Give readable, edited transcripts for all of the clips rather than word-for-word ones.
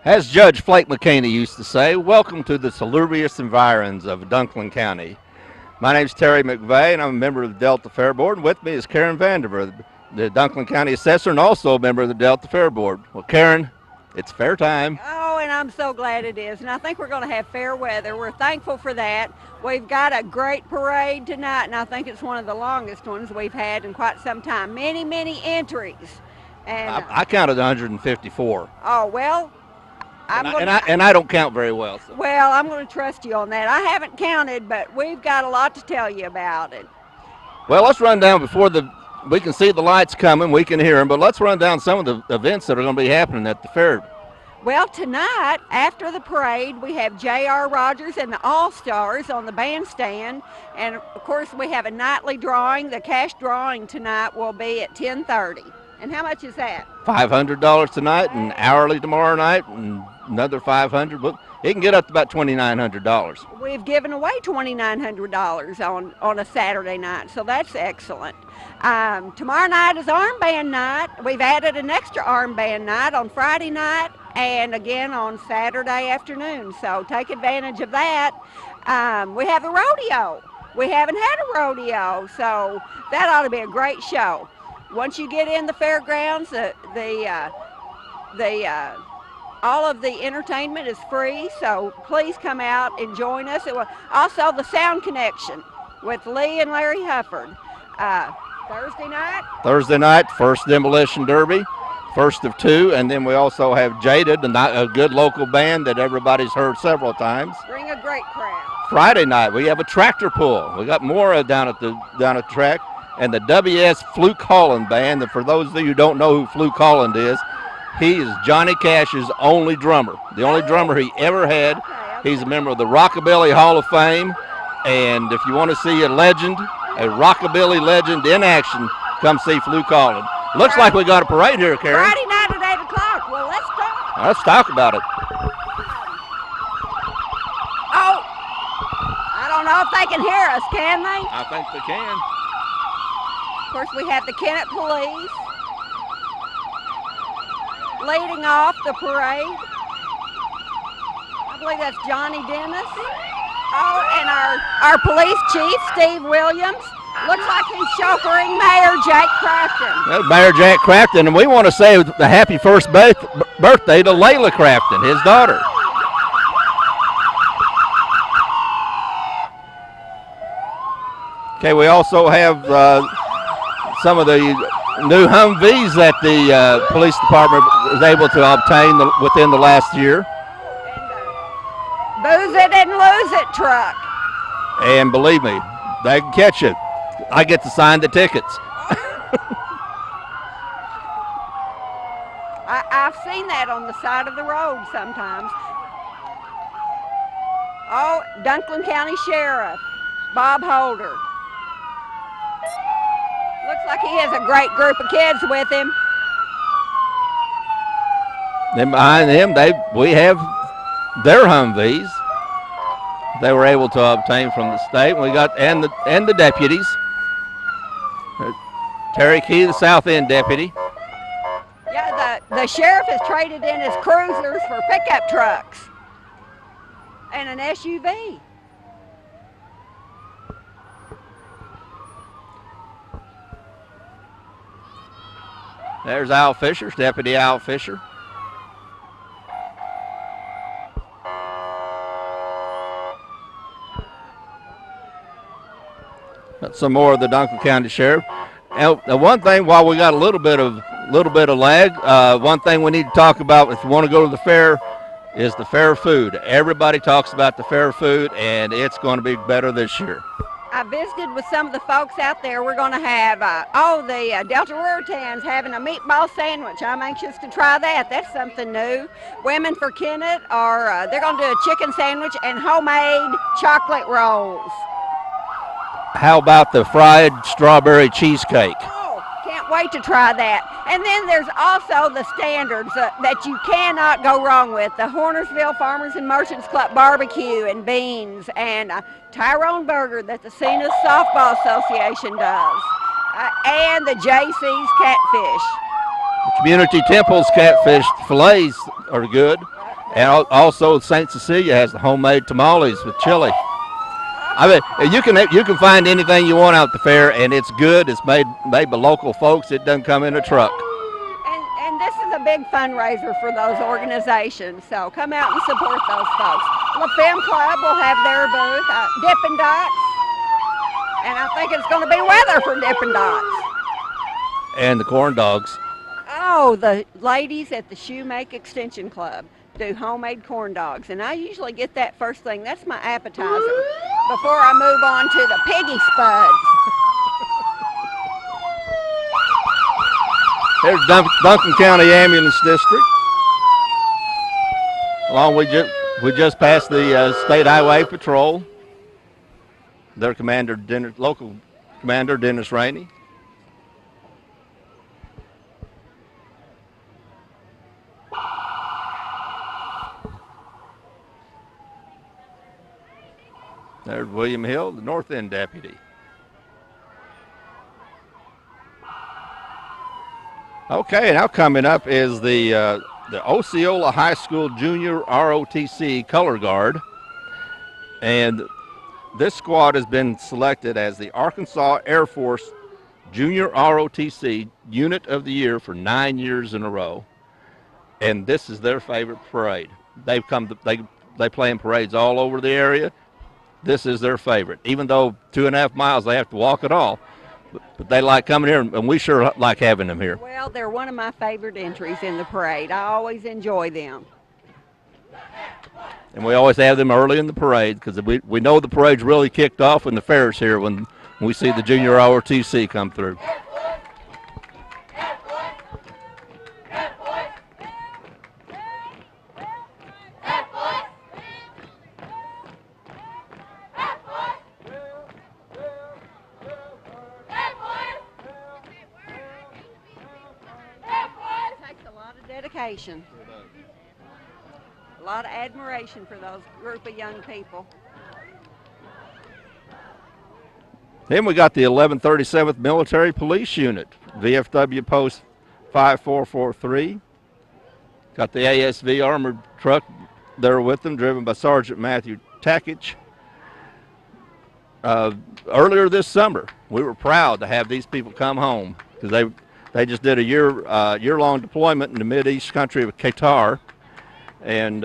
As Judge Flake McCaney used to say, welcome to the salubrious environs of Dunklin County. My name's Terry McVey, and I'm a member of the Delta Fair Board, and with me is Karen Vandiver, the Dunklin County Assessor, and also a member of the Delta Fair Board. Well, Karen, it's fair time. Oh, and I'm so glad it is. And I think we're going to have fair weather. We're thankful for that. We've got a great parade tonight, and I think it's one of the longest ones we've had in quite some time. Many, many entries. And I counted 154. Oh, well, And I don't count very well. So. Well, I'm going to trust you on that. I haven't counted, but we've got a lot to tell you about it. Well, let's run down we can see the lights coming, we can hear them, but let's run down some of the events that are going to be happening at the fair. Well, tonight, after the parade, we have J.R. Rogers and the All-Stars on the bandstand. And, of course, we have a nightly drawing. The cash drawing tonight will be at 10:30. And how much is that? $500 tonight and hourly tomorrow night and another $500. But it can get up to about $2,900. We've given away $2,900 on a Saturday night, so that's excellent. Tomorrow night is armband night. We've added an extra armband night on Friday night and again on Saturday afternoon, so take advantage of that. We have a rodeo. We haven't had a rodeo, so that ought to be a great show. Once you get in the fairgrounds, all of the entertainment is free, so please come out and join us. Also, the Sound Connection with Lee and Larry Hufford. Thursday night, first demolition derby, first of two, and then we also have Jaded, a good local band that everybody's heard several times. Bring a great crowd. Friday night, we have a tractor pull. We got more down at the track. And the W.S. Fluke Holland Band, and for those of you who don't know who Fluke Holland is, he is Johnny Cash's only drummer, the only drummer he ever had. He's a member of the Rockabilly Hall of Fame, and if you want to see a rockabilly legend in action, come see Fluke Holland. Looks like we got a parade here, Karen. Friday night at 8 o'clock. Well, let's talk. Let's talk about it. Oh, I don't know if they can hear us, can they? I think they can. Of course, we have the Kennett police leading off the parade. I believe that's Johnny Dennis. Oh, and our police chief, Steve Williams. Looks like he's chauffeuring Mayor Jake Crafton. That's Mayor Jack Crafton, and we want to say the happy first birthday to Layla Crafton, his daughter. Okay, we also have some of the new Humvees that the police department was able to obtain within the last year. Booze it and lose it truck. And believe me, they can catch it. I get to sign the tickets. I've seen that on the side of the road sometimes. Oh, Dunklin County Sheriff, Bob Holder. Looks like he has a great group of kids with him. Then behind them, we have their Humvees. They were able to obtain from the state. We got and the deputies. Terry Key, the South End deputy. Yeah, the sheriff has traded in his cruisers for pickup trucks and an SUV. There's Al Fisher, Deputy Al Fisher. Got some more of the Dunklin County Sheriff. And one thing, while we got a little bit of lag, one thing we need to talk about if you want to go to the fair is the fair food. Everybody talks about the fair food, and it's going to be better this year. I visited with some of the folks out there. We're going to have, the Delta Ruritans having a meatball sandwich. I'm anxious to try that. That's something new. Women for Kennett they're going to do a chicken sandwich and homemade chocolate rolls. How about the fried strawberry cheesecake? Oh, can't wait to try that. And then there's also the standards that you cannot go wrong with. The Hornersville Farmers and Merchants Club barbecue and beans and Tyrone Burger that the Cenas Softball Association does. And the JC's catfish. The Community Temple's catfish fillets are good. And also St. Cecilia has the homemade tamales with chili. I mean, you can find anything you want out at the fair, and it's good. It's made by local folks. It doesn't come in a truck. And this is a big fundraiser for those organizations, so come out and support those folks. La Femme Club will have their booth, Dippin' Dots, and I think it's going to be weather for Dippin' Dots. And the corn dogs. Oh, the ladies at the Shoemake Extension Club do homemade corn dogs, and I usually get that first thing. That's my appetizer before I move on to the piggy spuds. Here's Duncan County Ambulance District. We just passed the State Highway Patrol. Their local commander, Dennis Rainey. There's William Hill, the North End deputy. Okay, now coming up is the Osceola High School Junior ROTC Color Guard. And this squad has been selected as the Arkansas Air Force Junior ROTC Unit of the Year for 9 years in a row. And this is their favorite parade. They play in parades all over the area. This is their favorite. Even though 2.5 miles they have to walk it all. But they like coming here, and we sure like having them here. Well, they're one of my favorite entries in the parade. I always enjoy them. And we always have them early in the parade because we know the parade's really kicked off when the fair's here when we see the Junior ROTC come through. Dedication. A lot of admiration for those group of young people. Then we got the 1137th Military Police Unit, VFW Post 5443. Got the ASV armored truck there with them, driven by Sergeant Matthew Takich. Earlier this summer, we were proud to have these people come home because they just did a year-long deployment in the Mideast country of Qatar, and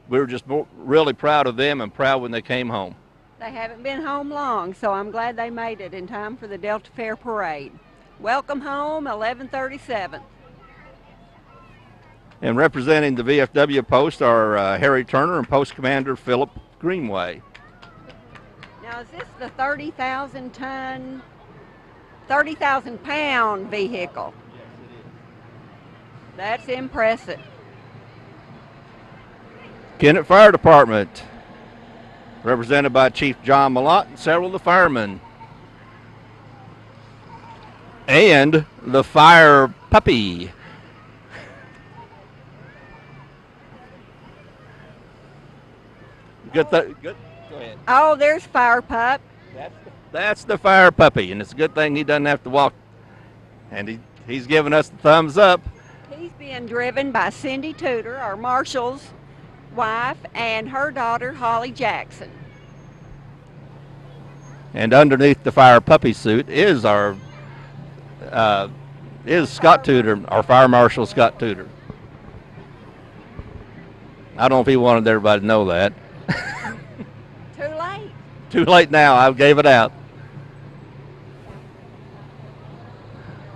we were just really proud of them and proud when they came home. They haven't been home long, so I'm glad they made it in time for the Delta Fair Parade. Welcome home, 1137. And representing the VFW post are Harry Turner and Post Commander Philip Greenway. Now, is this the 30,000-pound vehicle? Yes, it is. That's impressive. Kennett Fire Department, represented by Chief John Malott and several of the firemen. And the fire puppy. Good. Go ahead. Oh, there's Fire Pup. That's the fire puppy, and it's a good thing he doesn't have to walk. And he's giving us the thumbs up. He's being driven by Cindy Tudor, our marshal's wife, and her daughter, Holly Jackson. And underneath the fire puppy suit is Scott Tudor, our fire marshal, Scott Tudor. I don't know if he wanted everybody to know that. Too late. Too late now. I gave it out.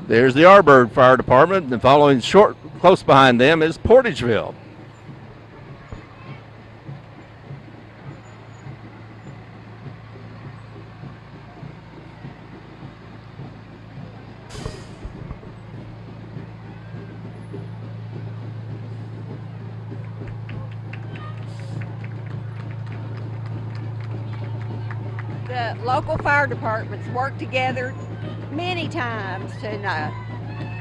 There's the Arbor Fire Department, and following close behind them is Portageville. The local fire departments work together many times to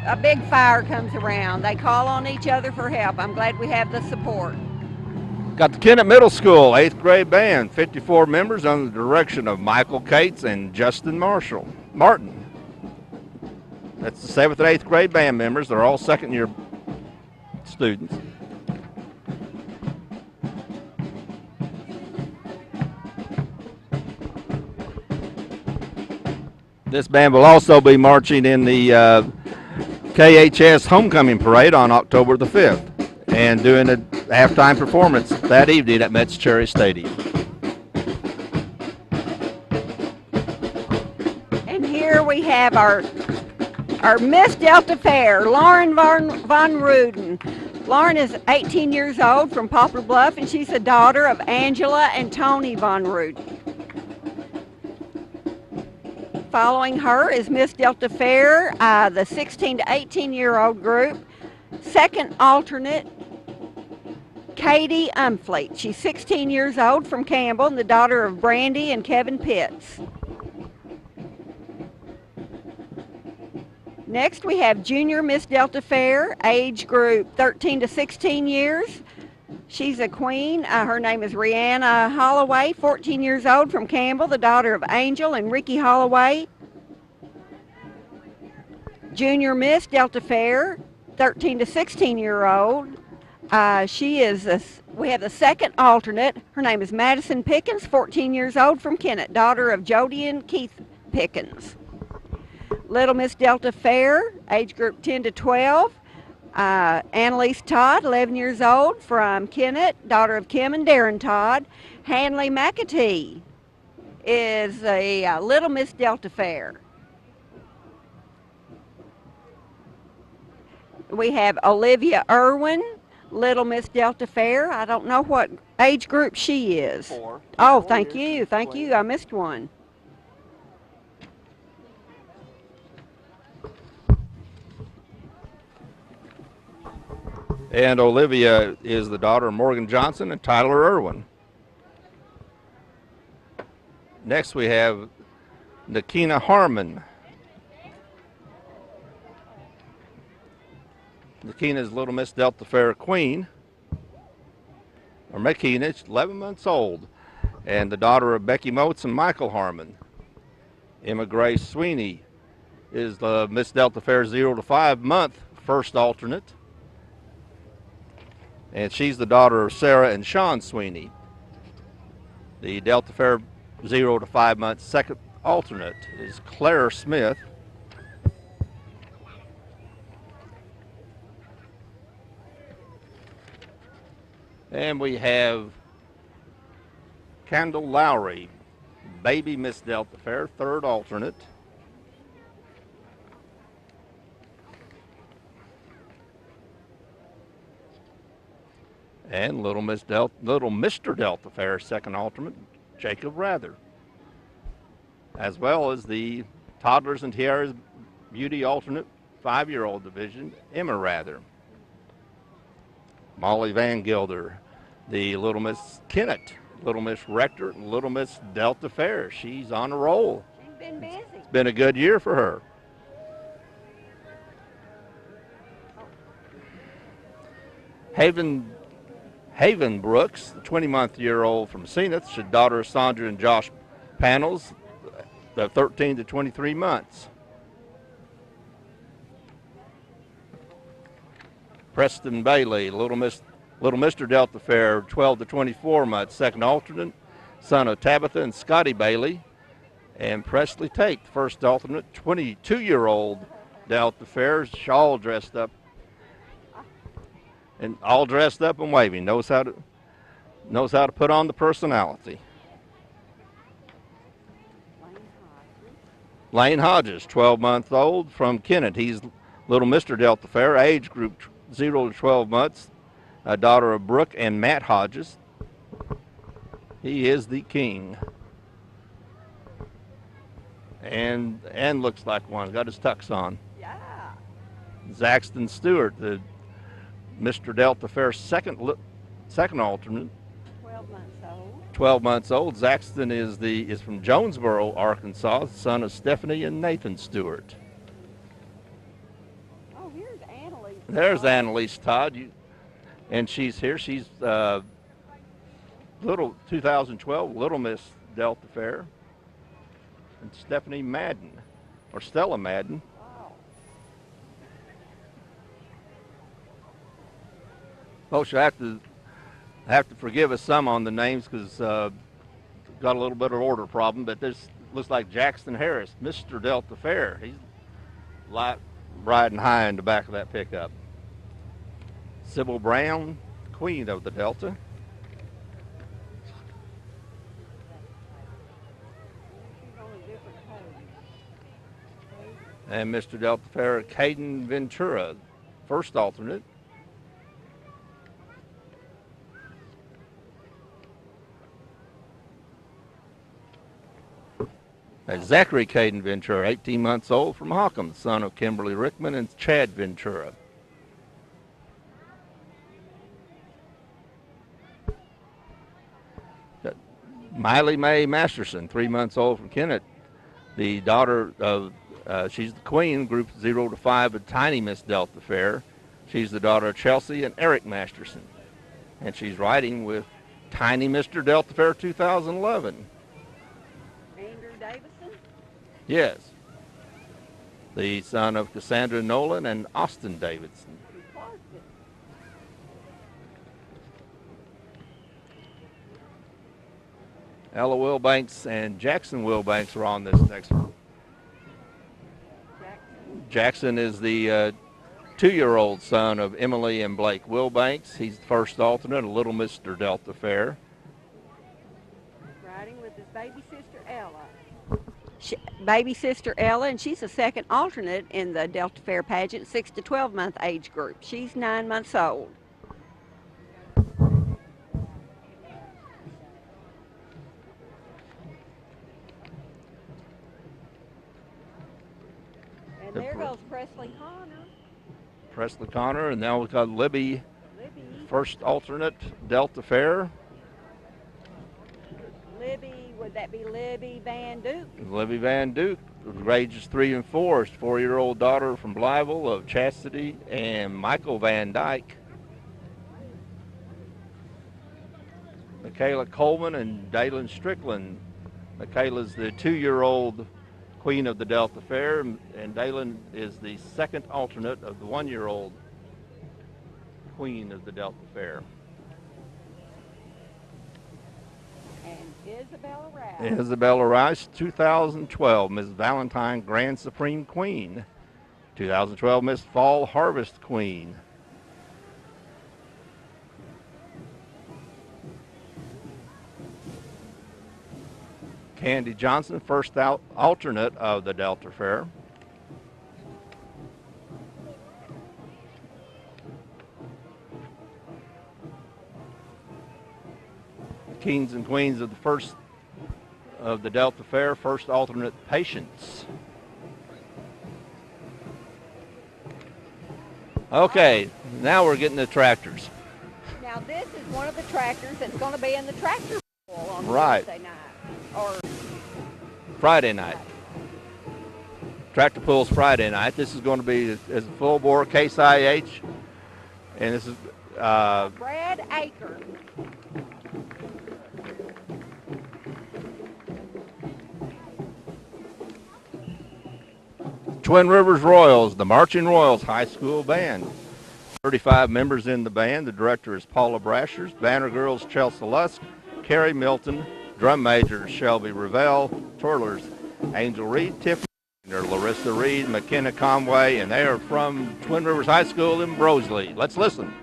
a big fire comes around. They call on each other for help. I'm glad we have the support. Got the Kennett Middle School 8th grade band, 54 members under the direction of Michael Cates and Justin Martin. That's the 7th and 8th grade band members. They're all second-year students. This band will also be marching in the KHS Homecoming Parade on October the 5th and doing a halftime performance that evening at Metz Cherry Stadium. And here we have our Miss Delta Fair, Lauren Von Ruden. Lauren is 18 years old from Poplar Bluff, and she's the daughter of Angela and Tony Von Ruden. Following her is Miss Delta Fair, the 16 to 18-year-old group. Second alternate, Katie Umfleet. She's 16 years old from Campbell and the daughter of Brandy and Kevin Pitts. Next we have Junior Miss Delta Fair, age group 13 to 16 years. She's a queen. Her name is Rihanna Holloway, 14 years old from Campbell, the daughter of Angel and Ricky Holloway. Junior Miss Delta Fair, 13 to 16-year-old. We have the second alternate. Her name is Madison Pickens, 14 years old from Kennett, daughter of Jody and Keith Pickens. Little Miss Delta Fair, age group 10 to 12. Annalise Todd, 11 years old from Kennett, daughter of Kim and Darren Todd. Hanley McAtee is a Little Miss Delta Fair. We have Olivia Irwin, Little Miss Delta Fair. I don't know what age group she is. 4. Oh, thank you. I missed one. And Olivia is the daughter of Morgan Johnson and Tyler Irwin. Next we have Nakina Harmon. Nakina's Little Miss Delta Fair Queen, or Makina, she's 11 months old, and the daughter of Becky Motes and Michael Harmon. Emma Grace Sweeney is the Miss Delta Fair 0 to 5 month first alternate, and she's the daughter of Sarah and Sean Sweeney. The Delta Fair 0 to 5 month second alternate is Claire Smith. And we have Kendall Lowry, baby Miss Delta Fair, third alternate. And Little Mr. Delta Fair, second alternate, Jacob Rather. As well as the Toddlers and Tiaras Beauty alternate, 5-year-old division, Emma Rather. Molly Van Gilder, the Little Miss Kennett, Little Miss Rector, and Little Miss Delta Fair. She's on a roll. She's been busy. It's been a good year for her. Haven Brooks, the 20-month-year-old from Zenith, she's daughter of Sandra and Josh Panels, the 13 to 23 months. Preston Bailey, Little Mr. Delta Fair, 12 to 24 months, second alternate, son of Tabitha and Scotty Bailey. And Presley Tate, first alternate, 22-year-old Delta Fair, all dressed up and waving, knows how to put on the personality. Lane Hodges, 12-month-old from Kennett. He's Little Mr. Delta Fair, age group 0 to 12 months, a daughter of Brooke and Matt Hodges. He is the king. And looks like one, got his tux on. Yeah. Zaxton Stewart, the Mr. Delta Fair second alternate. 12 months old. 12 months old. Zaxton is from Jonesboro, Arkansas, son of Stephanie and Nathan Stewart. Oh, here's Annalise. There's Annalise Todd, and she's here. She's 2012 Little Miss Delta Fair. And Stephanie Madden, or Stella Madden. Wow. Folks, you have to forgive us some on the names because got a little bit of order problem. But there's looks like Jackson Harris, Mr. Delta Fair. He's riding high in the back of that pickup. Sybil Brown, Queen of the Delta. And Mr. Delta Fair, Caden Ventura, first alternate. That's Zachary Caden Ventura, 18 months old, from Hockham, son of Kimberly Rickman and Chad Ventura. Miley Mae Masterson, 3 months old, from Kennett, the daughter of, she's the queen, group 0 to 5 at Tiny Miss Delta Fair. She's the daughter of Chelsea and Eric Masterson. And she's riding with Tiny Mr. Delta Fair 2011. Andrew Davison? Yes. The son of Cassandra Nolan and Austin Davidson. Ella Wilbanks and Jackson Wilbanks are on this next one. Jackson is the 2-year-old son of Emily and Blake Wilbanks. He's the first alternate, a Little Mr. Delta Fair. Riding with his baby sister Ella. Baby sister Ella, and she's the second alternate in the Delta Fair pageant, 6 to 12 month age group. She's 9 months old. And there goes Presley Connor. Presley Connor, and now we've got Libby, first alternate, Delta Fair. Libby, would that be Libby Van Duke? Libby Van Duke, ages 3 and 4, 4-year-old daughter from Blytheville of Chastity and Michael Van Dyke. Michaela Coleman and Dalen Strickland. Michaela's the 2-year-old Queen of the Delta Fair, and Dalen is the second alternate of the 1-year-old Queen of the Delta Fair. And Isabella Rice. Isabella Rice, 2012, Miss Valentine Grand Supreme Queen. 2012, Miss Fall Harvest Queen. Candy Johnson, first alternate of the Delta Fair. Kings and Queens of the first of the Delta Fair, first alternate, Patience. Okay, now we're getting the tractors. Now this is one of the tractors that's going to be in the tractor pool on Right. Thursday night. Or Friday night. Tractor pull's Friday night. This is going to be as a full bore Case IH, and this is Brad Aker. Twin Rivers Royals, the Marching Royals High School Band. 35 members in the band. The director is Paula Brashers. Banner girls, Chelsea Lusk, Carrie Milton. Drum majors, Shelby Revelle. Twirlers, Angel Reed, Tiffany, Larissa Reed, McKenna Conway, and they are from Twin Rivers High School in Broseley. Let's listen.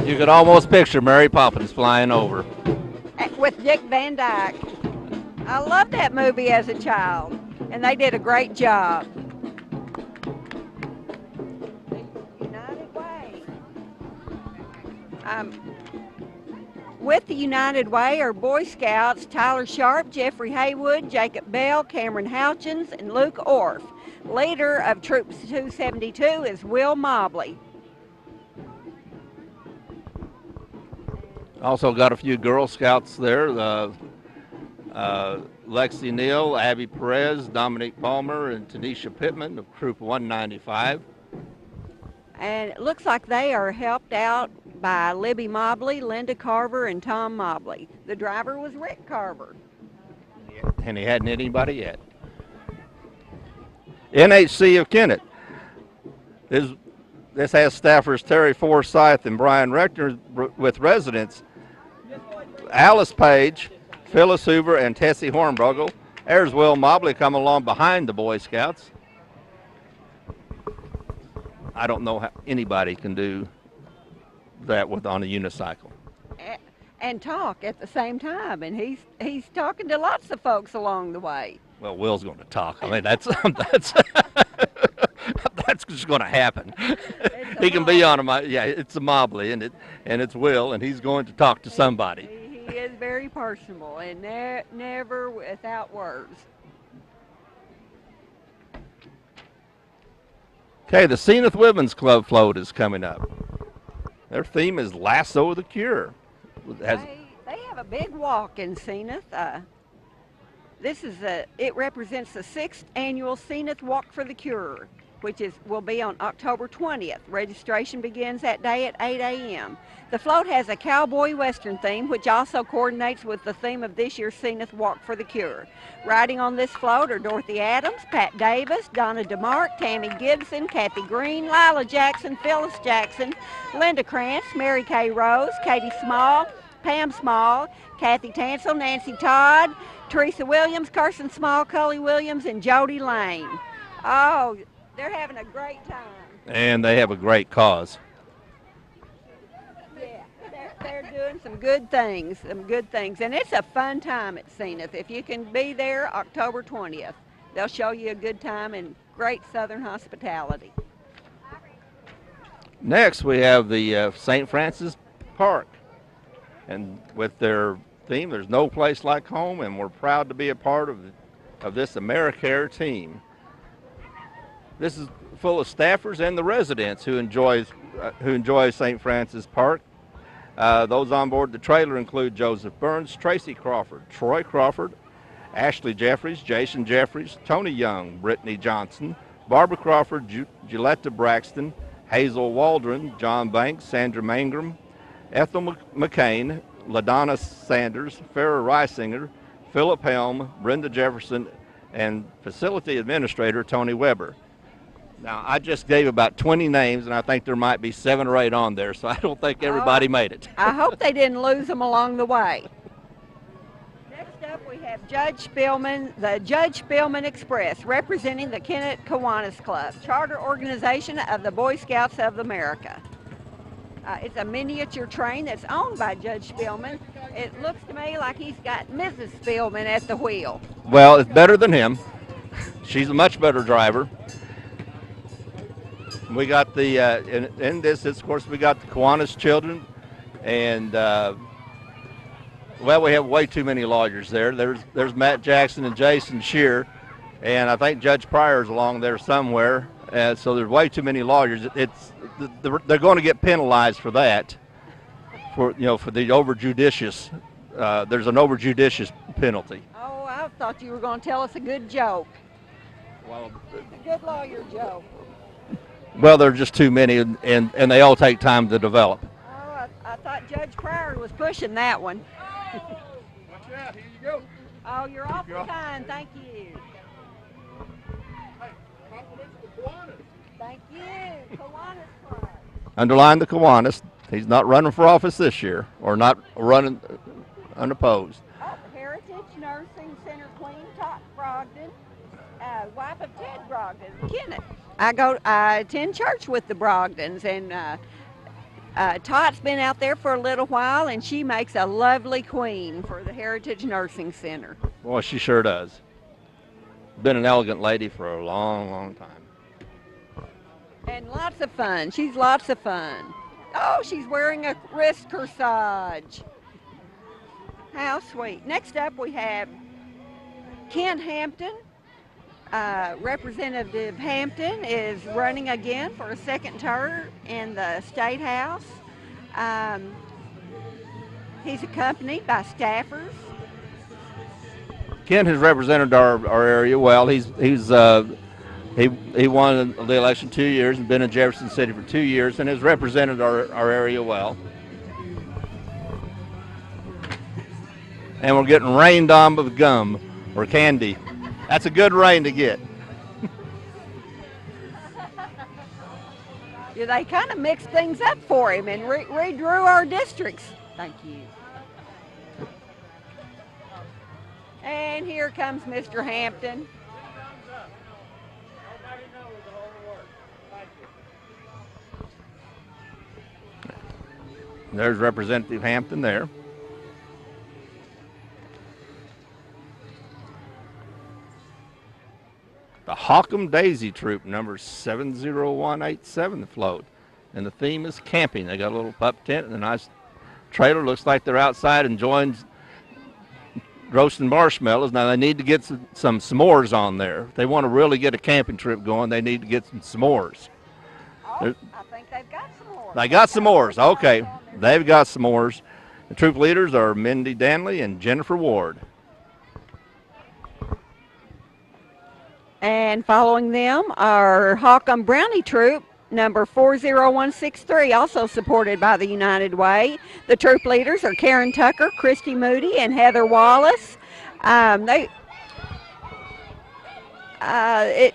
You could almost picture Mary Poppins flying over. With Dick Van Dyke. I loved that movie as a child, and they did a great job. The United Way. With the United Way are Boy Scouts Tyler Sharp, Jeffrey Haywood, Jacob Bell, Cameron Houchins, and Luke Orff. Leader of Troop 272 is Will Mobley. Also got a few Girl Scouts there. Lexi Neal, Abby Perez, Dominique Palmer, and Tanisha Pittman of Troop 195. And it looks like they are helped out by Libby Mobley, Linda Carver, and Tom Mobley. The driver was Rick Carver. And he hadn't hit anybody yet. NHC of Kennett. This has staffers Terry Forsyth and Brian Rechter with residents Alice Page, Phyllis Hoover, and Tessie Hornbrugel. There's Will Mobley coming along behind the Boy Scouts. I don't know how anybody can do that on a unicycle. And talk at the same time, and he's talking to lots of folks along the way. Well, Will's going to talk. I mean, that's just going to happen. He can be on a, yeah, it's a Mobley, and it's Will, and he's going to talk to somebody. He is very personable and never without words. Okay, the Zenith Women's Club float is coming up. Their theme is Lasso the Cure. They have a big walk in Zenith. It represents the 6th annual Zenith Walk for the Cure, which will be on October 20th. Registration begins that day at 8 a.m. The float has a cowboy western theme, which also coordinates with the theme of this year's Zenith Walk for the Cure. Riding on this float are Dorothy Adams, Pat Davis, Donna DeMark, Tammy Gibson, Kathy Green, Lila Jackson, Phyllis Jackson, Linda Krantz, Mary Kay Rose, Katie Small, Pam Small, Kathy Tansel, Nancy Todd, Teresa Williams, Carson Small, Cully Williams, and Jody Lane. Oh, they're having a great time. And they have a great cause. Yeah, they're doing some good things, and it's a fun time at Zenith. If you can be there October 20th, they'll show you a good time and great Southern hospitality. Next, we have the St. Francis Park, and with their theme, "There's no place like home," and we're proud to be a part of this AmeriCare team. This is full of staffers and the residents who enjoy St. Francis Park. Those on board the trailer include Joseph Burns, Tracy Crawford, Troy Crawford, Ashley Jeffries, Jason Jeffries, Tony Young, Brittany Johnson, Barbara Crawford, Gilletta Braxton, Hazel Waldron, John Banks, Sandra Mangrum, Ethel McCain, LaDonna Sanders, Farrah Reisinger, Philip Helm, Brenda Jefferson, and Facility Administrator Tony Weber. Now, I just gave about 20 names, and I think there might be 7 or 8 on there, so I don't think everybody made it. I hope they didn't lose them along the way. Next up, we have Judge Spillman, the Judge Spillman Express, representing the Kennett Kiwanis Club, charter organization of the Boy Scouts of America. It's a miniature train that's owned by Judge Spillman. It looks to me like he's got Mrs. Spillman at the wheel. Well, it's better than him. She's a much better driver. We got the, in this, of course, we got the Kiwanis children, and, well, we have way too many lawyers there. There's Matt Jackson and Jason Shear, and I think Judge Pryor's along there somewhere, so there's way too many lawyers. They're going to get penalized for that, for the overjudicious, there's an overjudicious penalty. Oh, I thought you were going to tell us a good joke. Well, It's a good lawyer joke. Well, there are just too many, and they all take time to develop. Oh, I thought Judge Pryor was pushing that one. Watch out, here you go. Oh, you're awfully kind. Thank you. Hey, compliments to Kiwanis. Thank you. Kiwanis Club. Underline the Kiwanis. He's not running for office this year, or not running unopposed. Oh, Heritage Nursing Center Queen Tot Brogdon, wife of Ted Brogdon, Kennett. I attend church with the Brogdons, and Tot's been out there for a little while, and she makes a lovely queen for the Heritage Nursing Center. Boy, she sure does. Been an elegant lady for a long, long time. And lots of fun. She's lots of fun. Oh, she's wearing a wrist corsage. How sweet. Next up, we have Kent Hampton. Representative Hampton is running again for a second term in the State House. He's accompanied by staffers. Ken has represented our area well. He won the election 2 years and been in Jefferson City for 2 years and has represented our area well. And we're getting rained on with gum or candy. That's a good rain to get. Yeah, they kind of mixed things up for him and redrew our districts. Thank you. And here comes Mr. Hampton. There's Representative Hampton there. The Hawcom Daisy Troop, number 70187, the float. And the theme is camping. They got a little pup tent and a nice trailer. Looks like they're outside enjoying roasting marshmallows. Now they need to get some s'mores on there. If they want to really get a camping trip going, they need to get some s'mores. Oh, I think they've got s'mores. They got s'mores. Okay, they've got s'mores. The troop leaders are Mindy Danley and Jennifer Ward. And following them are Hawcom Brownie Troop, number 40163, also supported by the United Way. The troop leaders are Karen Tucker, Christy Moody, and Heather Wallace. It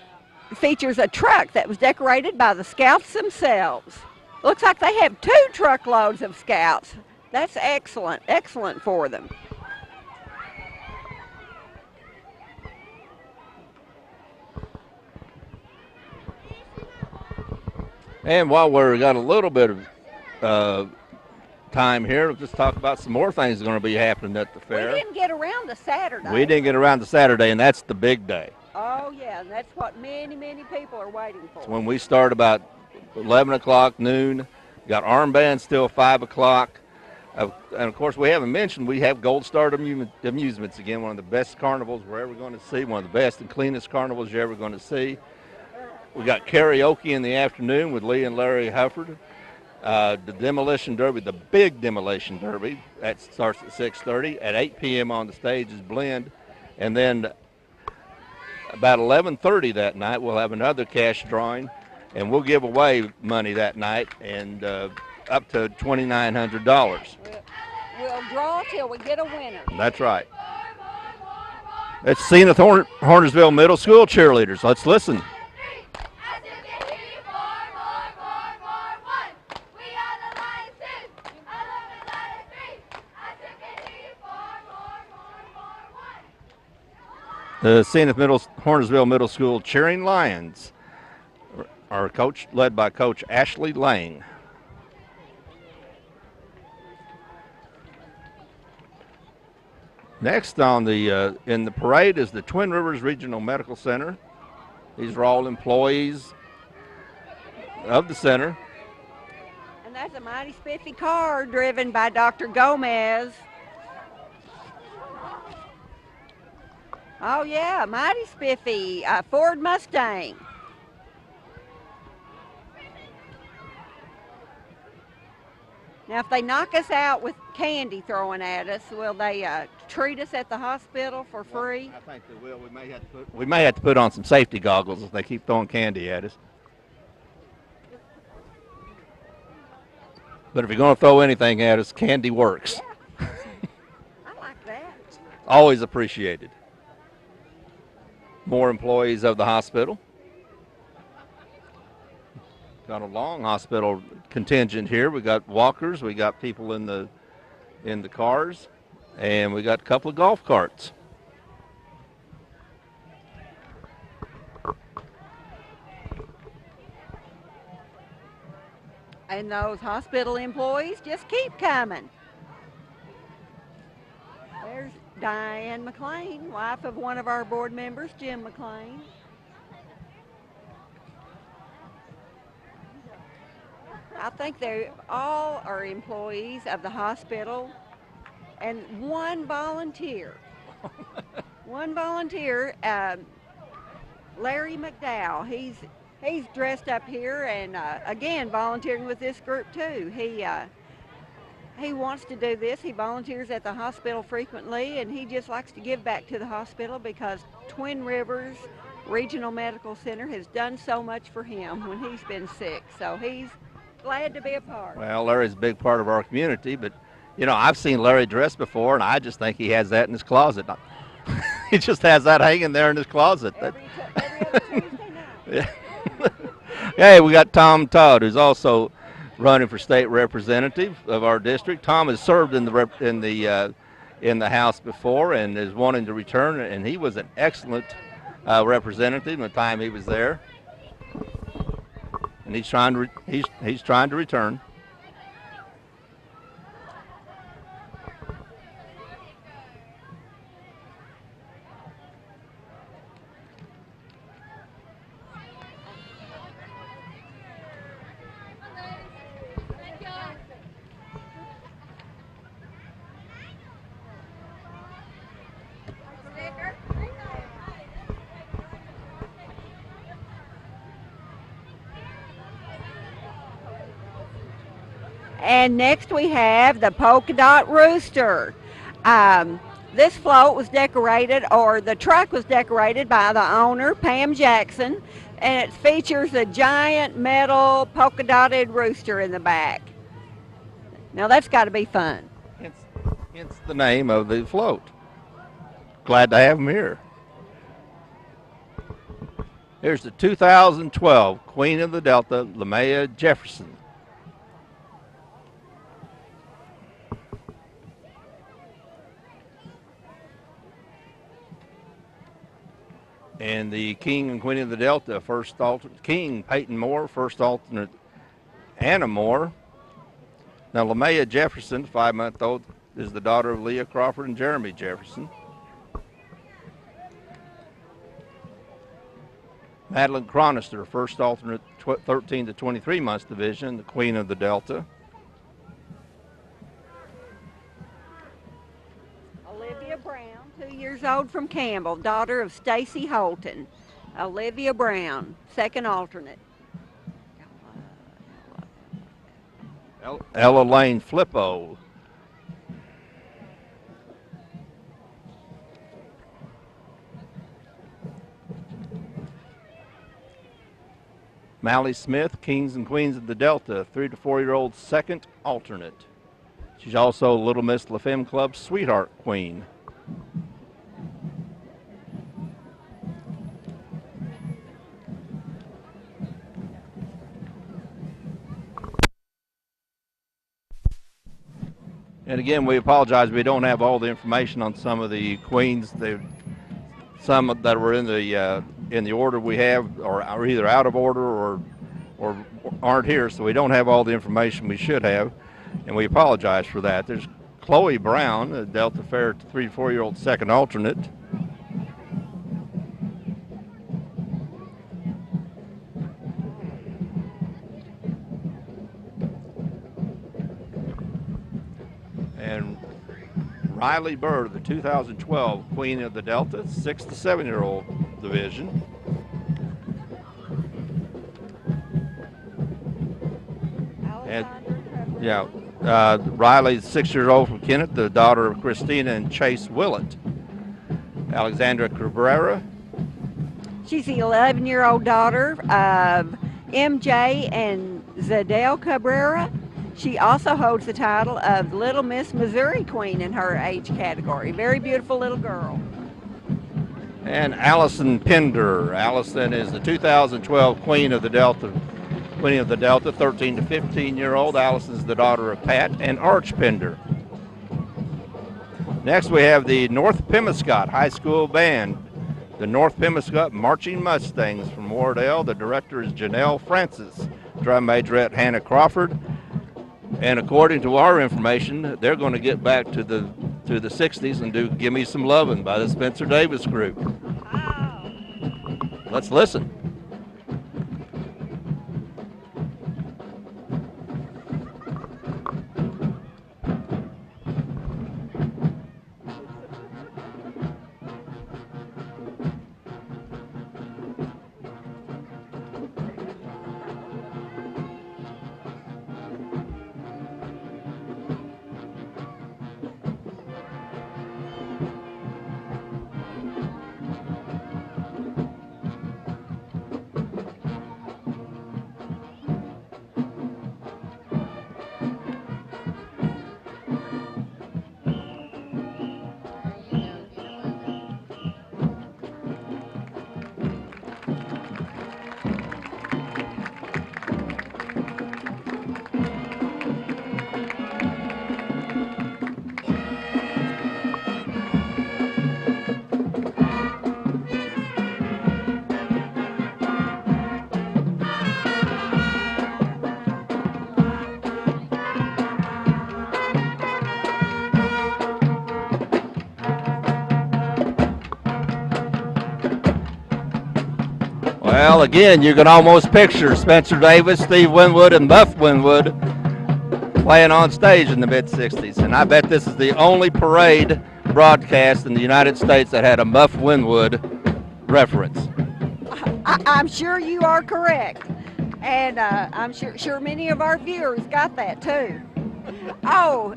features a truck that was decorated by the Scouts themselves. Looks like they have 2 truckloads of Scouts. That's excellent, excellent for them. And while we've got a little bit of time here, we'll just talk about some more things that are going to be happening at the fair. We didn't get around to Saturday. We didn't get around to Saturday, and that's the big day. Oh, yeah, and that's what many, many people are waiting for. It's when we start about 11 o'clock, noon. Got armbands till 5 o'clock. And, of course, we haven't mentioned we have Gold Star Amusements again, one of the best carnivals we're ever going to see, one of the best and cleanest carnivals you're ever going to see. We got karaoke in the afternoon with Lee and Larry Hufford. The Demolition Derby, the big Demolition Derby, that starts at 6:30. At 8 p.m. on the stage is Blend. And then about 11:30 that night, we'll have another cash drawing, and we'll give away money that night, and up to $2,900. We'll draw till we get a winner. That's right. It's Zenith Hornersville Middle School cheerleaders. Let's listen. The Zenith Hornersville Middle School Cheering Lions are led by Coach Ashley Lang. Next on in the parade is the Twin Rivers Regional Medical Center. These are all employees of the center. And that's a mighty spiffy car driven by Dr. Gomez. Oh, yeah, mighty spiffy Ford Mustang. Now, if they knock us out with candy throwing at us, will they treat us at the hospital for free? Well, I think they will. We may have to put on some safety goggles if they keep throwing candy at us. But if you're going to throw anything at us, candy works. Yeah. I like that. Always appreciated. More employees of the hospital. Got a long hospital contingent here. We got walkers, we got people in the cars, and we got a couple of golf carts. And those hospital employees just keep coming. There's Diane McLean, wife of one of our board members, Jim McLean. I think they all are employees of the hospital, and one volunteer. One volunteer, Larry McDowell. He's he wants to do this. He volunteers at the hospital frequently, and he just likes to give back to the hospital because Twin Rivers Regional Medical Center has done so much for him when he's been sick. So he's glad to be a part. Well, Larry's a big part of our community, but you know, I've seen Larry dress before, and I just think he has that in his closet. He just has that hanging there in his closet. Every other Tuesday night. Yeah. Hey, we got Tom Todd, who's also running for state representative of our district. Tom has served in the House before and is wanting to return, and he was an excellent representative in the time he was there. And he's trying to return. And next we have the polka dot rooster. This float was decorated, or the truck was decorated by the owner, Pam Jackson, and it features a giant metal polka dotted rooster in the back. Now that's got to be fun. Hence the name of the float. Glad to have him here. Here's the 2012 Queen of the Delta, LaMaya Jefferson. And the King and Queen of the Delta, first alternate, King Peyton Moore, first alternate Anna Moore. Now LaMaya Jefferson, 5-month-old, is the daughter of Leah Crawford and Jeremy Jefferson. Madeline Chronister, first alternate 13 to 23 months division, the Queen of the Delta. Olivia Brown, 2 years old, from Campbell, daughter of Stacy Holton. Olivia Brown, second alternate. Ella Lane Flippo. Mally Smith, Kings and Queens of the Delta, 3 to 4-year-old second alternate. She's also Little Miss La Femme Club Sweetheart Queen. And again, we apologize. We don't have all the information on some of the queens. Some that were in the order we have are either out of order or aren't here, so we don't have all the information we should have, and we apologize for that. There's Chloe Brown, a Delta Fair 3 to 4-year-old second alternate. And Riley Bird, the 2012 Queen of the Delta, 6 to 7-year-old division. And yeah, Riley's 6 years old from Kennett, the daughter of Christina and Chase Willett. Alexandra Cabrera. She's the 11-year-old daughter of MJ and Zadell Cabrera. She also holds the title of Little Miss Missouri Queen in her age category. Very beautiful little girl. And Allison Pender. Allison is the 2012 Queen of the Delta, 13 to 15-year-old. Allison's the daughter of Pat and Arch Pender. Next we have the North Pemiscot High School Band. The North Pemiscot Marching Mustangs from Wardell. The director is Janelle Francis. Drum majorette Hannah Crawford. And according to our information, they're going to get back to the 60s and do Give Me Some Lovin' by the Spencer Davis Group. Wow. Let's listen. Well, again, you can almost picture Spencer Davis, Steve Winwood, and Buff Winwood playing on stage in the mid-'60s. And I bet this is the only parade broadcast in the United States that had a Muff Winwood reference. I'm sure you are correct. And I'm sure many of our viewers got that too. Oh,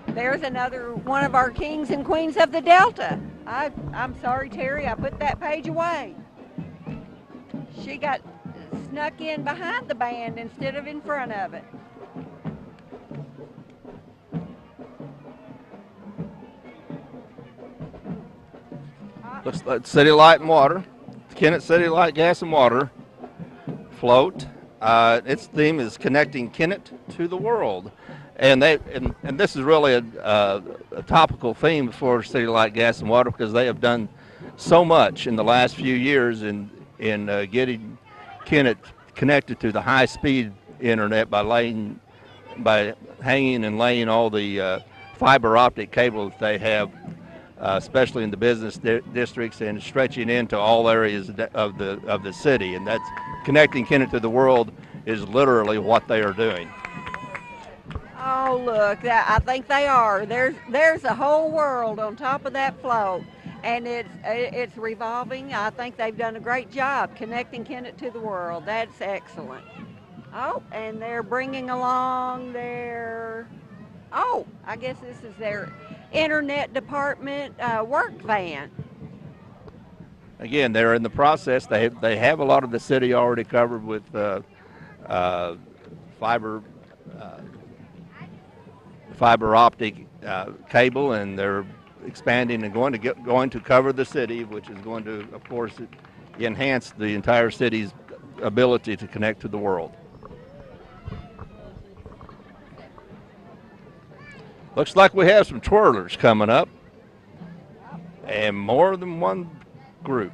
there's another one of our kings and queens of the Delta. I'm sorry, Terry, I put that page away. She got snuck in behind the band instead of in front of it. Looks like City Light and Water. Kennett City Light Gas and Water float. Its theme is connecting Kennett to the world. And this is really a topical theme for City Light Gas and Water because they have done so much in the last few years in getting Kennett connected to the high-speed internet by hanging and laying all the fiber optic cable that they have, especially in the business districts, and stretching into all areas of the city. And that's connecting Kennett to the world is literally what they are doing. Oh, look, I think they are. There's a whole world on top of that float, and it's revolving. I think they've done a great job connecting Kennett to the world. That's excellent. Oh, and they're bringing along their, I guess this is their internet department work van. Again, they're in the process. They have a lot of the city already covered with fiber optic cable, and they're expanding and going to cover the city, which is going to, of course, enhance the entire city's ability to connect to the world. Looks like we have some twirlers coming up, and more than one group.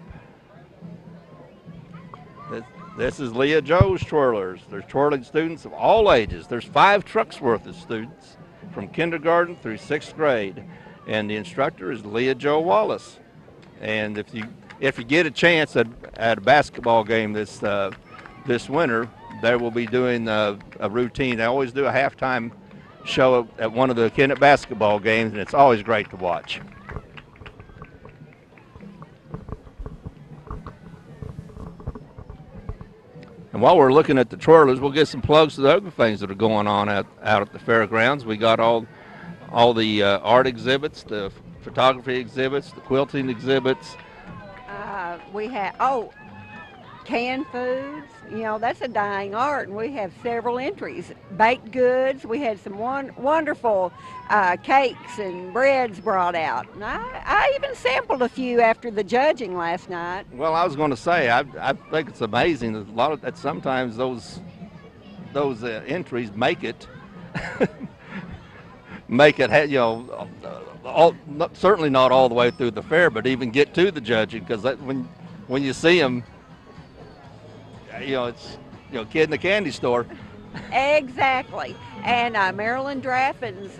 This is Leah Joe's twirlers. There's twirling students of all ages. There's 5 trucks worth of students from kindergarten through 6th grade, and the instructor is Leah Joe Wallace. And if you get a chance at a basketball game this winter, they will be doing a routine. They always do a halftime show at one of the Kennett basketball games, and it's always great to watch. And while we're looking at the twirlers, we'll get some plugs to the other things that are going on out at the fairgrounds. We got all the art exhibits, the photography exhibits, the quilting exhibits. We have, canned foods. You know, that's a dying art, and we have several entries. Baked goods. We had some wonderful cakes and breads brought out. And I even sampled a few after the judging last night. Well, I was going to say, I think it's amazing that sometimes those entries make it certainly not all the way through the fair, but even get to the judging, because when you see them, it's kid in the candy store. Exactly. And Marilyn Draffin's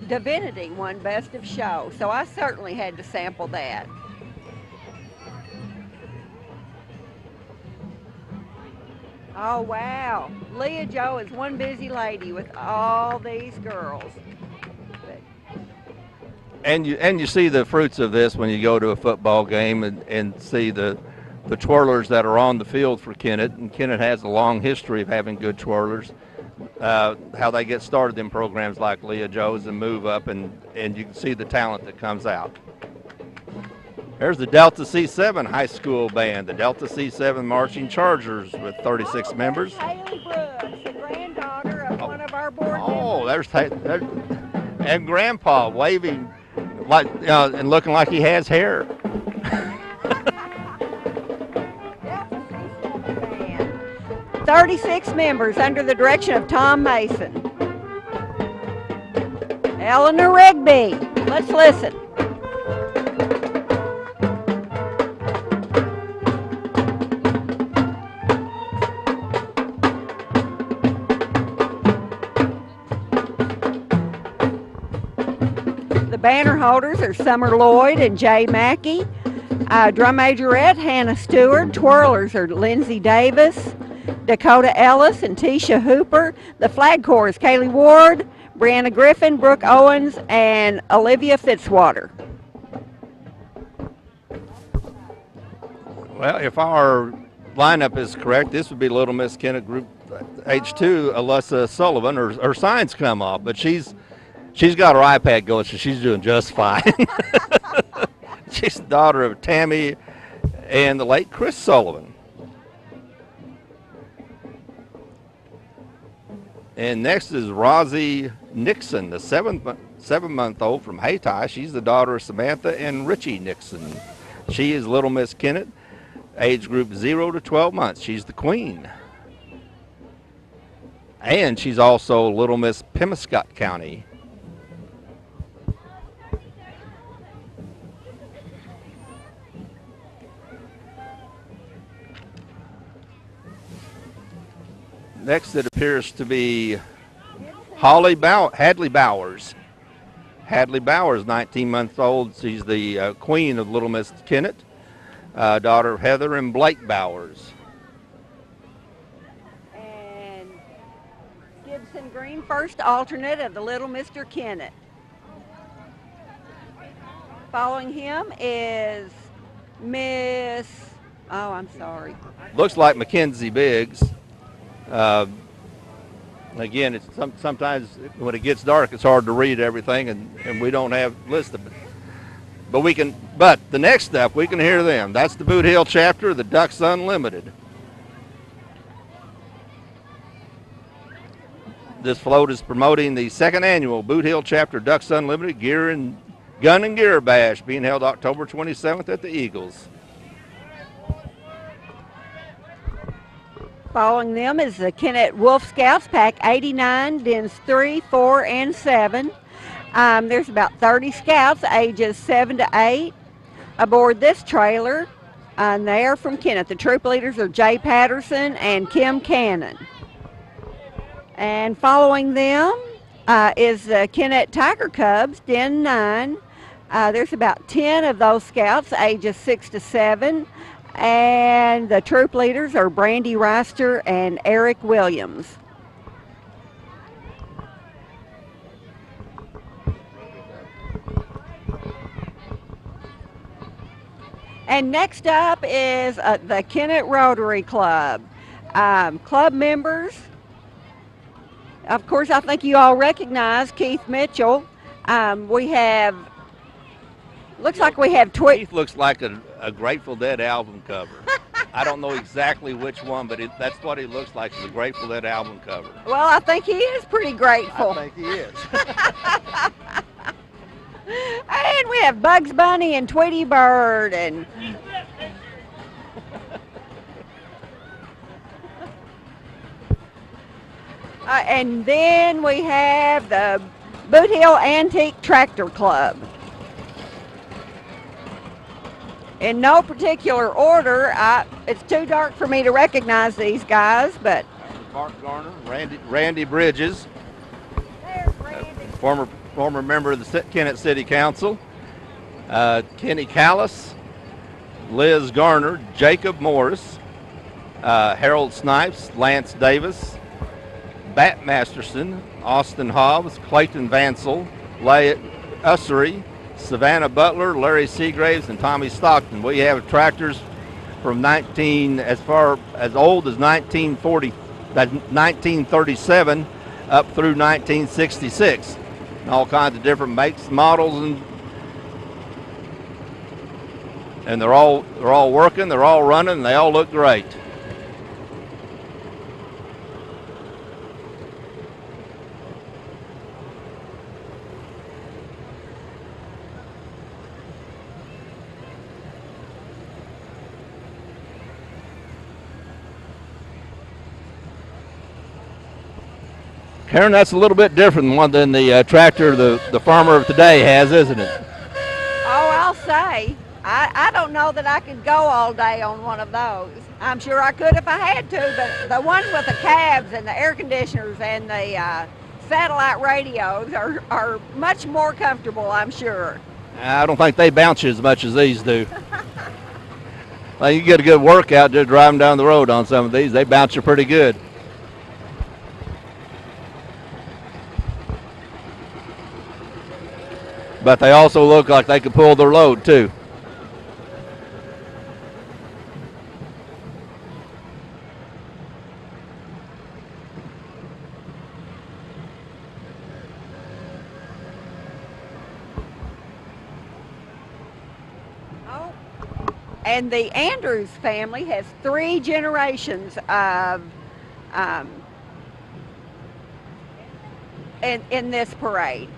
Divinity won Best of Show, so I certainly had to sample that. Oh, wow. Leah Joe is one busy lady with all these girls. And you see the fruits of this when you go to a football game and see the twirlers that are on the field for Kennett. And Kennett has a long history of having good twirlers. How they get started in programs like Leah Joe's and move up, and you can see the talent that comes out. There's the Delta C7 high school band, the Delta C7 Marching Chargers with 36 members. Haley Brooks, the granddaughter of one of our board members. There's and Grandpa waving like and looking like he has hair. Delta C7 band. 36 members under the direction of Tom Mason. Eleanor Rigby. Let's listen. The banner holders are Summer Lloyd and Jay Mackey. Drum majorette, Hannah Stewart. Twirlers are Lindsay Davis, Dakota Ellis, and Tisha Hooper. The flag corps is Kaylee Ward, Brianna Griffin, Brooke Owens, and Olivia Fitzwater. Well, if our lineup is correct, this would be Little Miss Kennett Group H2, Alyssa Sullivan. Her signs come off, but she's got her iPad going, so she's doing just fine. She's the daughter of Tammy and the late Chris Sullivan. And next is Rosie Nixon, the 7-month-old from Hayti. She's the daughter of Samantha and Richie Nixon. She is Little Miss Kennett, age group 0 to 12 months. She's the queen. And she's also Little Miss Pemiscot County. Next, it appears to be Hadley Bowers. Hadley Bowers, 19 months old. She's the queen of Little Miss Kennett, daughter of Heather and Blake Bowers. And Gibson Green, first alternate of the Little Mr. Kennett. Following him is Miss, I'm sorry. Looks like Mackenzie Biggs. Again, it's sometimes when it gets dark, it's hard to read everything, and we don't have listed. But the next up, we can hear them. That's the Boot Hill chapter of the Ducks Unlimited. This float is promoting the second annual Boot Hill chapter Ducks Unlimited Gun and Gear Bash, being held October 27th at the Eagles. Following them is the Kennett Wolf Scouts Pack 89, dens 3, 4, and 7. There's about 30 scouts ages 7 to 8 aboard this trailer, and they are from Kennett. The troop leaders are Jay Patterson and Kim Cannon. And following them is the Kennett Tiger Cubs, den 9. There's about 10 of those scouts ages 6 to 7. And the troop leaders are Brandy Reister and Eric Williams. And next up is the Kennett Rotary Club. Club members, of course, I think you all recognize Keith Mitchell. Looks like we have Keith looks like a Grateful Dead album cover. I don't know exactly which one, but that's what he looks like, is a Grateful Dead album cover. Well, I think he is pretty grateful. I think he is. And we have Bugs Bunny and Tweety Bird and and then we have the Boot Hill Antique Tractor Club. In no particular order, it's too dark for me to recognize these guys, but Mark Garner, Randy Bridges, there's Randy. Former member of the Kennett City Council, Kenny Callis, Liz Garner, Jacob Morris, Harold Snipes, Lance Davis, Bat Masterson, Austin Hobbs, Clayton Vansel, Leah Ussery, Savannah Butler, Larry Seagraves, and Tommy Stockton. We have tractors from as far as old as 1937 up through 1966. And all kinds of different makes, models, and they're all working, they're all running, and they all look great. Karen, that's a little bit different than the tractor the farmer of today has, isn't it? Oh, I'll say. I don't know that I could go all day on one of those. I'm sure I could if I had to, but the ones with the cabs and the air conditioners and the satellite radios are much more comfortable, I'm sure. I don't think they bounce you as much as these do. Well, you get a good workout just driving down the road on some of these. They bounce you pretty good. But they also look like they could pull their load too. Oh, and the Andrews family has 3 generations of in this parade.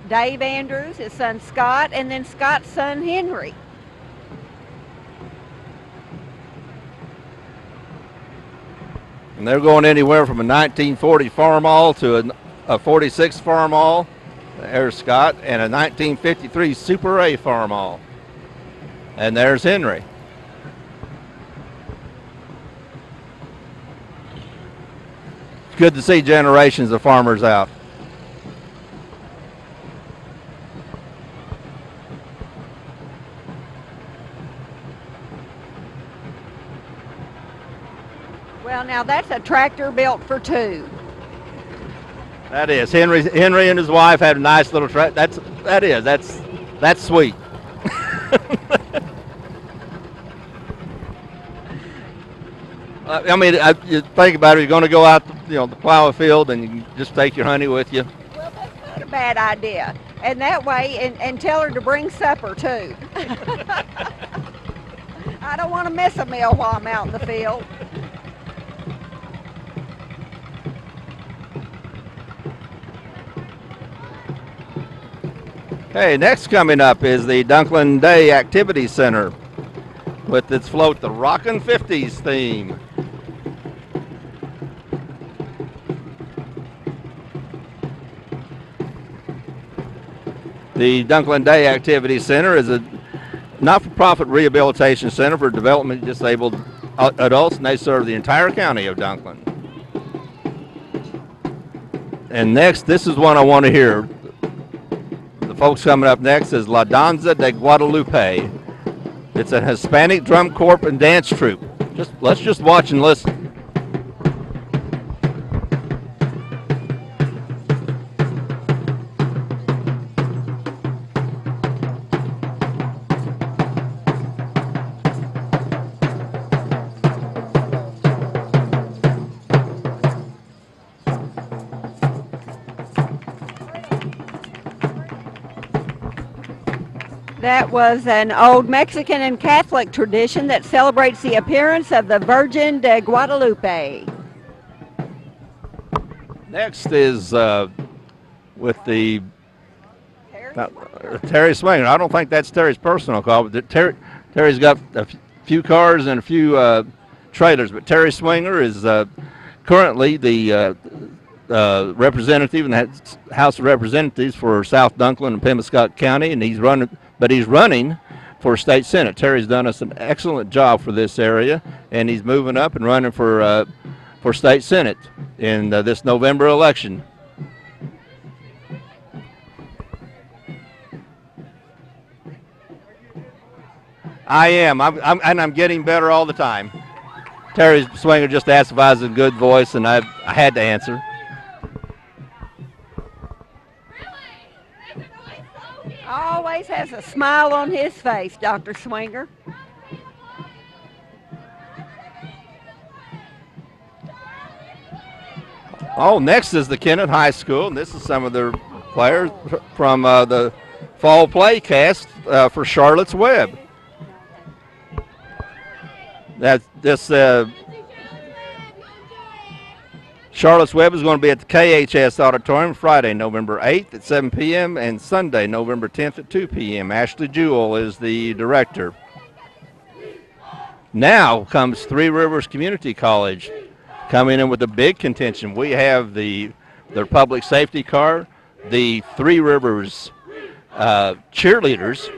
Dave Andrews, his son Scott, and then Scott's son Henry. And they're going anywhere from a 1940 Farmall to a 46 Farmall, there's Scott, and a 1953 Super A Farmall. And there's Henry. It's good to see generations of farmers out. Well, now that's a tractor built for 2. That is. Henry and his wife had a nice little track. That's sweet. I mean, you think about it, you're going to go out, to plow a field, and you can just take your honey with you. Well, that's not a bad idea. And that way, and tell her to bring supper, too. I don't want to miss a meal while I'm out in the field. Okay, next coming up is the Dunklin Day Activity Center with its float, the Rockin' 50s theme. The Dunklin Day Activity Center is a not-for-profit rehabilitation center for developmentally disabled adults, and they serve the entire county of Dunklin. And next, this is one I want to hear. The folks coming up next is La Danza de Guadalupe. It's a Hispanic drum corps and dance troupe. Let's just watch and listen. That was an old Mexican and Catholic tradition that celebrates the appearance of the Virgin de Guadalupe. Next is with the Terry Swinger. I don't think that's Terry's personal car, but Terry's got a few cars and a few trailers. But Terry Swinger is currently the representative in the House of Representatives for South Dunklin and Pemiscot County, and he's running for state senate. Terry's done us an excellent job for this area, and he's moving up and running for state senate in this November election. I am. I'm getting better all the time. Terry Swinger just asked if I was a good voice, and I had to answer. Always has a smile on his face, Dr. Swinger. Oh, next is the Kennett High School, and this is some of their players from the fall play cast for Charlotte's Web. Charlotte's Web is going to be at the KHS Auditorium Friday, November 8th at 7 p.m. and Sunday, November 10th at 2 p.m. Ashley Jewell is the director. Now comes Three Rivers Community College coming in with a big contention. We have their public safety car, the Three Rivers cheerleaders,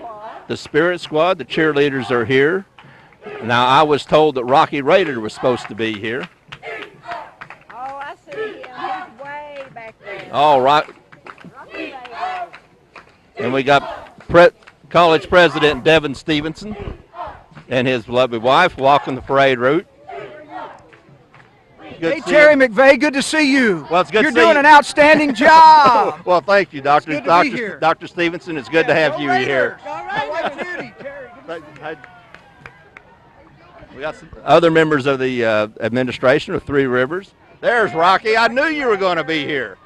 the Spirit Squad. The cheerleaders are here. Now, I was told that Rocky Raider was supposed to be here. Oh, I see him. He's way back there. All right. And we got college president Devin Stevenson. and his lovely wife walking the parade route. Good Hey, to see Terry you. McVey, good to see you. Well, it's good You're to see doing you. an outstanding job. Well, thank you, Doctor. good to be here. Dr. Stevenson, it's good to have you here. I like Judy, Terry. We got some other members of the administration of Three Rivers. There's Rocky. I knew you were going to be here.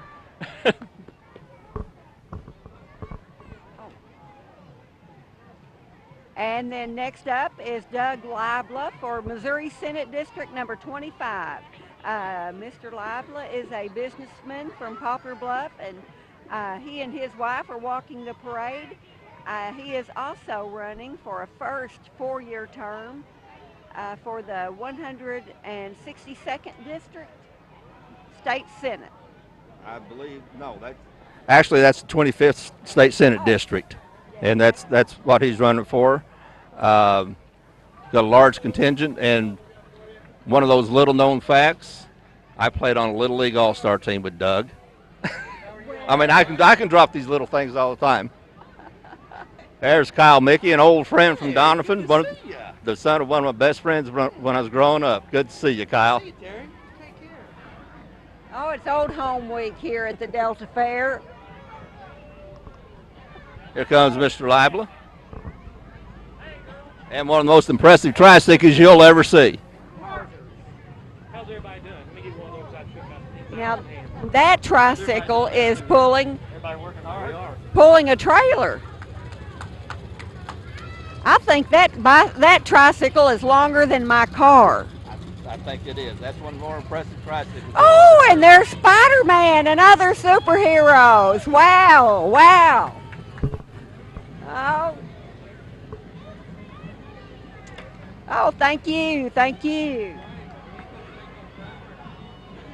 And then next up is Doug Libla for Missouri Senate District number 25. Mr. Libla is a businessman from Poplar Bluff, and he and his wife are walking the parade. He is also running for a first 4-year term for the 162nd District State Senate. I believe, actually that's the 25th State Senate District, and that's what he's running for. Got a large contingent, and one of those little-known facts, I played on a Little League All-Star team with Doug. I mean, I can drop these little things all the time. There's Kyle Mickey, an old friend from Donovan, the son of one of my best friends when I was growing up. Good to see you, Kyle. Hey, Terry. Take care. Oh, it's Old Home Week here at the Delta Fair. Here comes Mr. Libla. And one of the most impressive tricycles you'll ever see. How's everybody doing? Let me give you one of those I took out. Now, that tricycle is pulling Everybody working hard? a trailer. I think that tricycle is longer than my car. I think it is. That's one of the more impressive tricycles. Oh, and there's Spider-Man and other superheroes. Wow, wow. Oh, thank you, thank you.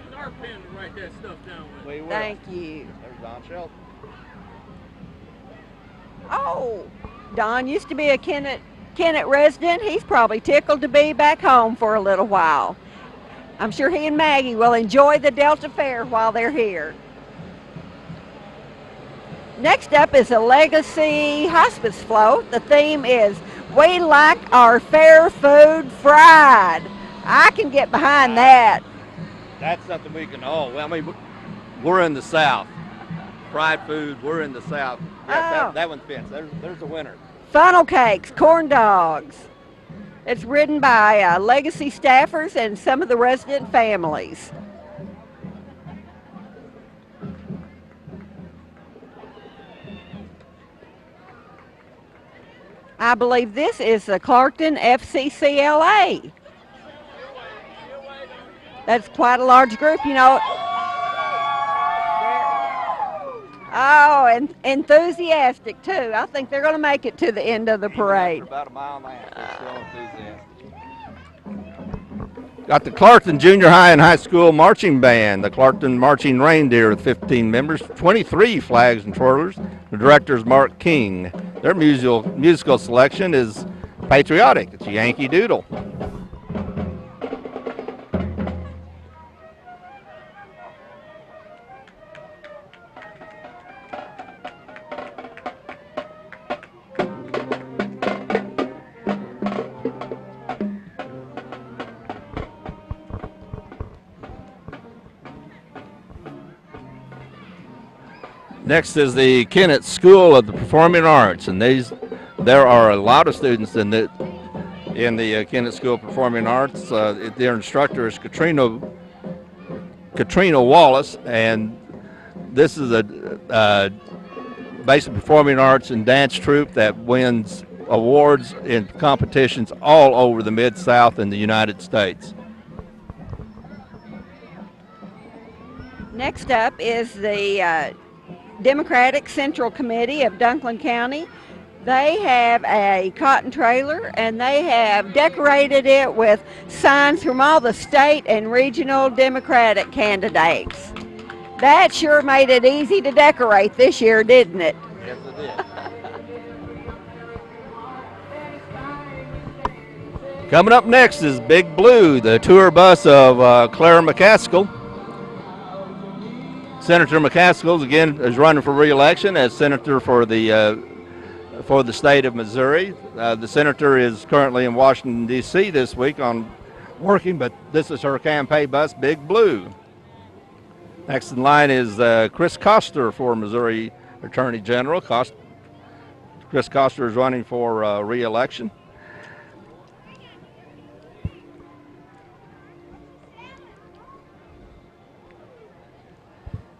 Use our pen to write that stuff down with. We will. Thank you. There's Don Shelton. Oh, Don used to be a Kennett resident. He's probably tickled to be back home for a little while. I'm sure he and Maggie will enjoy the Delta Fair while they're here. Next up is a Legacy Hospice float. The theme is "We Like Our Fair Food Fried." I can get behind that. That's something we can all. I mean, we're in the South. Fried food, we're in the South. Yes, Oh. that one fits. There's a winner. Funnel cakes, corn dogs. It's ridden by Legacy staffers and some of the resident families. I believe this is the Clarkton FCCLA. That's quite a large group, you know. Oh, and enthusiastic too. I think they're going to make it to the end of the parade. About a mile and a half. They're still enthusiastic. Got the Clarkton Junior High and High School Marching Band, the Clarkton Marching Reindeer with 15 members, 23 flags and twirlers. The director is Mark King. Their musical selection is patriotic. It's Yankee Doodle. Next is the Kennett School of the Performing Arts, and there are a lot of students in the Kennett School of Performing Arts. Their instructor is Katrina Wallace, and this is a basic performing arts and dance troupe that wins awards in competitions all over the Mid-South and the United States. Next up is the Democratic Central Committee of Dunklin County. They have a cotton trailer and they have decorated it with signs from all the state and regional Democratic candidates. That sure made it easy to decorate this year, didn't it? Yes, it did. Coming up next is Big Blue, the tour bus of Clara McCaskill. Senator McCaskill, again, is running for re-election as senator for the for the state of Missouri. The senator is currently in Washington, D.C. this week on working, but this is her campaign bus, Big Blue. Next in line is Chris Koster for Missouri Attorney General. Chris Koster is running for re-election.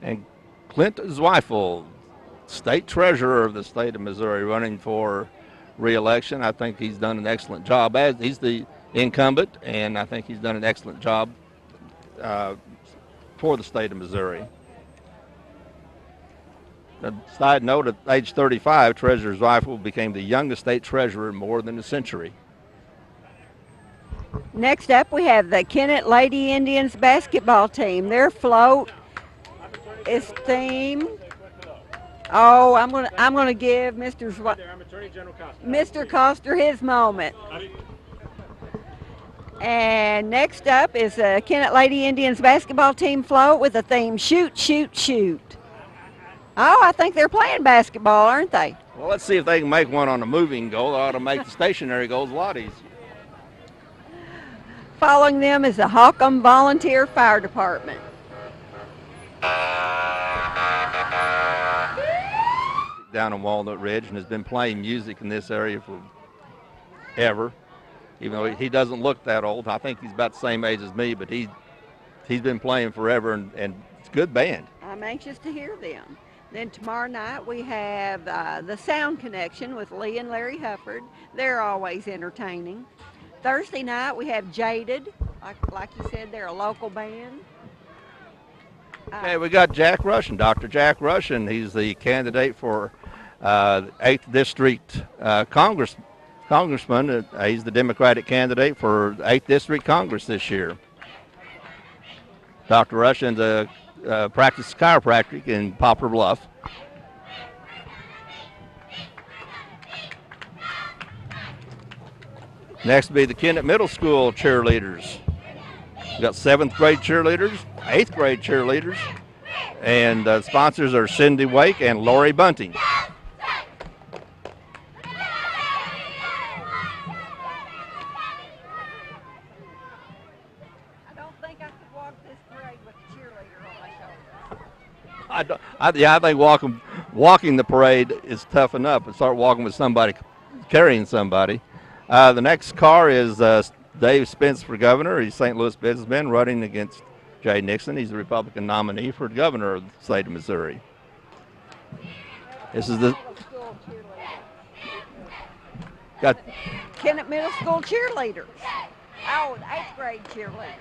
And Clint Zweifel, state treasurer of the state of Missouri, running for re-election. I think he's done an excellent job. He's the incumbent, and I think he's done an excellent job for the state of Missouri. A side note, at age 35, Treasurer Zweifel became the youngest state treasurer in more than a century. Next up, we have the Kennett Lady Indians basketball team. Their float is themed. Oh, I'm gonna give Mr. Koster his moment. And next up is the Kennett Lady Indians basketball team float with the theme shoot, shoot, shoot. Oh, I think they're playing basketball, aren't they? Well, let's see if they can make one on a moving goal. They ought to make the stationary goals a lot easier. Following them is the Holcomb Volunteer Fire Department. Down on Walnut Ridge and has been playing music in this area forever. Even though he doesn't look that old. I think he's about the same age as me, but he's been playing forever, and it's a good band. I'm anxious to hear them. Then tomorrow night we have the Sound Connection with Lee and Larry Hufford. They're always entertaining. Thursday night we have Jaded. Like you said, they're a local band. Okay, we got Jack Russian, Dr. Jack Russian. He's the candidate for 8th District Congressman. He's the Democratic candidate for 8th District Congress this year. Dr. Russian's practices chiropractic in Poplar Bluff. Next will be the Kennett Middle School cheerleaders. We've got 7th grade cheerleaders, 8th grade cheerleaders, and sponsors are Cindy Wake and Lori Bunting. I think walking the parade is tough enough, but start walking with somebody, carrying somebody. The next car is Dave Spence for governor. He's a St. Louis businessman running against Jay Nixon. He's the Republican nominee for governor of the state of Missouri. This is got Kennett Middle School cheerleaders. Oh, the 8th grade cheerleaders.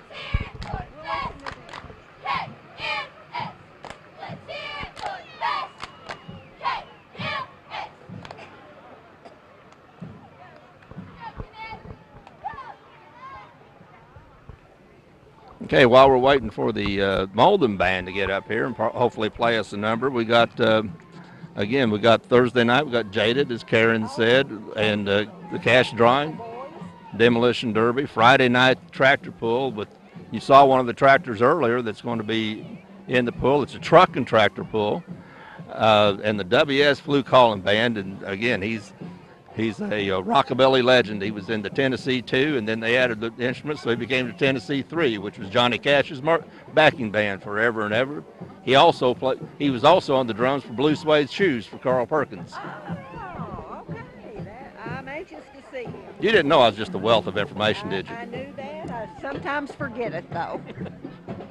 Okay, while we're waiting for the Malden band to get up here and hopefully play us a number, we got, again, we got Thursday night, we got Jaded, as Karen said, and the cash drawing, demolition derby. Friday night, tractor pull, but you saw one of the tractors earlier that's going to be in the pool. It's a truck and tractor pull, and the WS Fluke Holland band, and again, he's a rockabilly legend. He was in the Tennessee 2, and then they added the instruments, so he became the Tennessee 3, which was Johnny Cash's backing band forever and ever. He was also on the drums for Blue Suede Shoes for Carl Perkins. Oh, okay. I'm anxious to see him. You didn't know I was just a wealth of information, did you? I knew that. I sometimes forget it, though.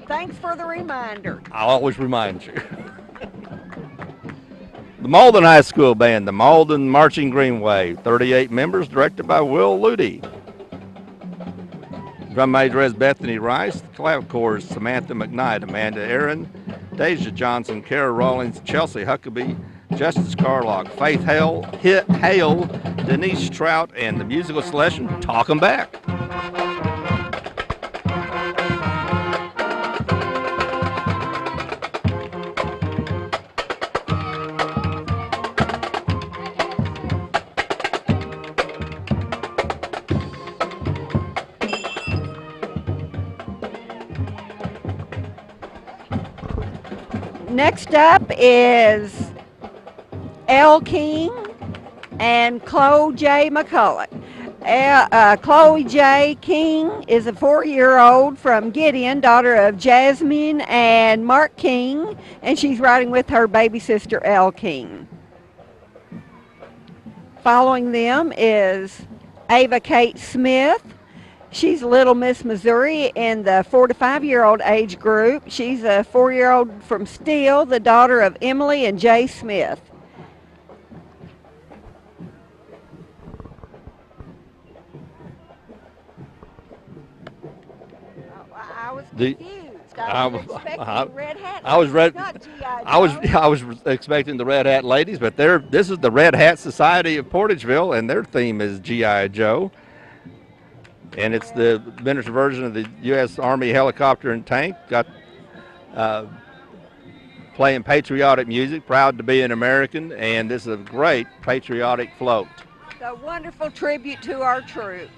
Thanks for the reminder. I'll always remind you. The Malden High School Band, the Malden Marching Greenway, 38 members, directed by Will Ludy. Drum major is Bethany Rice. Clavichords, Samantha McKnight, Amanda Aaron, Deja Johnson, Kara Rawlings, Chelsea Huckabee, Justice Carlock, Faith Hale, Denise Trout, and the musical selection, Talk 'em Back. Next up is Elle King and Chloe J. McCulloch. Chloe J. King is a 4-year-old from Gideon, daughter of Jasmine and Mark King, and she's riding with her baby sister, Elle King. Following them is Ava Kate Smith. She's Little Miss Missouri in the 4 to 5-year-old age group. She's a 4-year-old from Steele, the daughter of Emily and Jay Smith. I was confused. I was expecting red hat. I was expecting the Red Hat ladies, but this is the Red Hat Society of Portageville, and their theme is GI Joe. And it's the miniature version of the U.S. Army helicopter and tank. Got playing patriotic music, proud to be an American, and this is a great patriotic float. A wonderful tribute to our troops.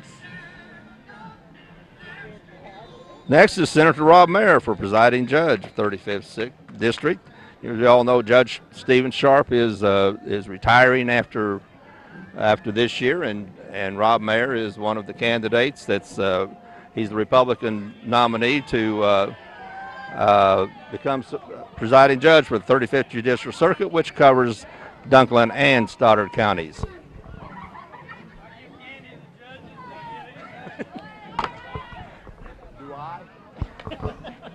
Next is Senator Rob Mayer for presiding judge, 35th District. You all know Judge Stephen Sharp is retiring after this year, and Rob Mayer is one of the candidates. He's the Republican nominee to become presiding judge for the 35th Judicial Circuit, which covers Dunklin and Stoddard counties.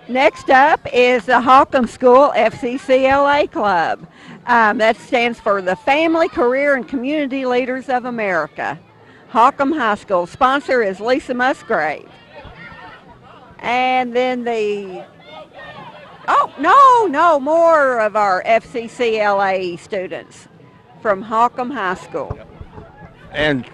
Next up is the Holcomb School FCCLA Club. That stands for the Family, Career, and Community Leaders of America. Holcomb High School. Sponsor is Lisa Musgrave. And then more of our FCCLA students from Holcomb High School. And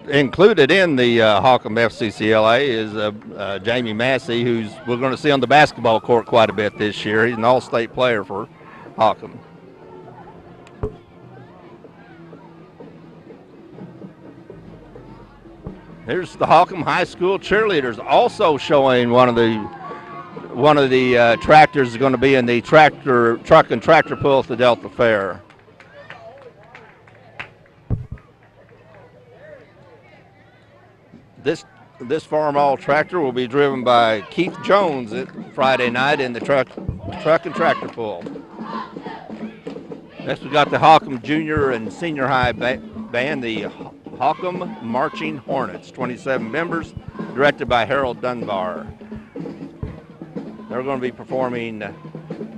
included in the Holcomb FCCLA is Jamie Massey, who's we're going to see on the basketball court quite a bit this year. He's an all-state player for Holcomb. Here's the Holcomb High School cheerleaders, also showing one of the tractors is going to be in the truck and tractor pull at the Delta Fair. This Farm All tractor will be driven by Keith Jones at Friday night in the truck and tractor pull. Next we got the Holcomb Junior and Senior High band, the Holcomb Marching Hornets, 27 members, directed by Harold Dunbar. They're going to be performing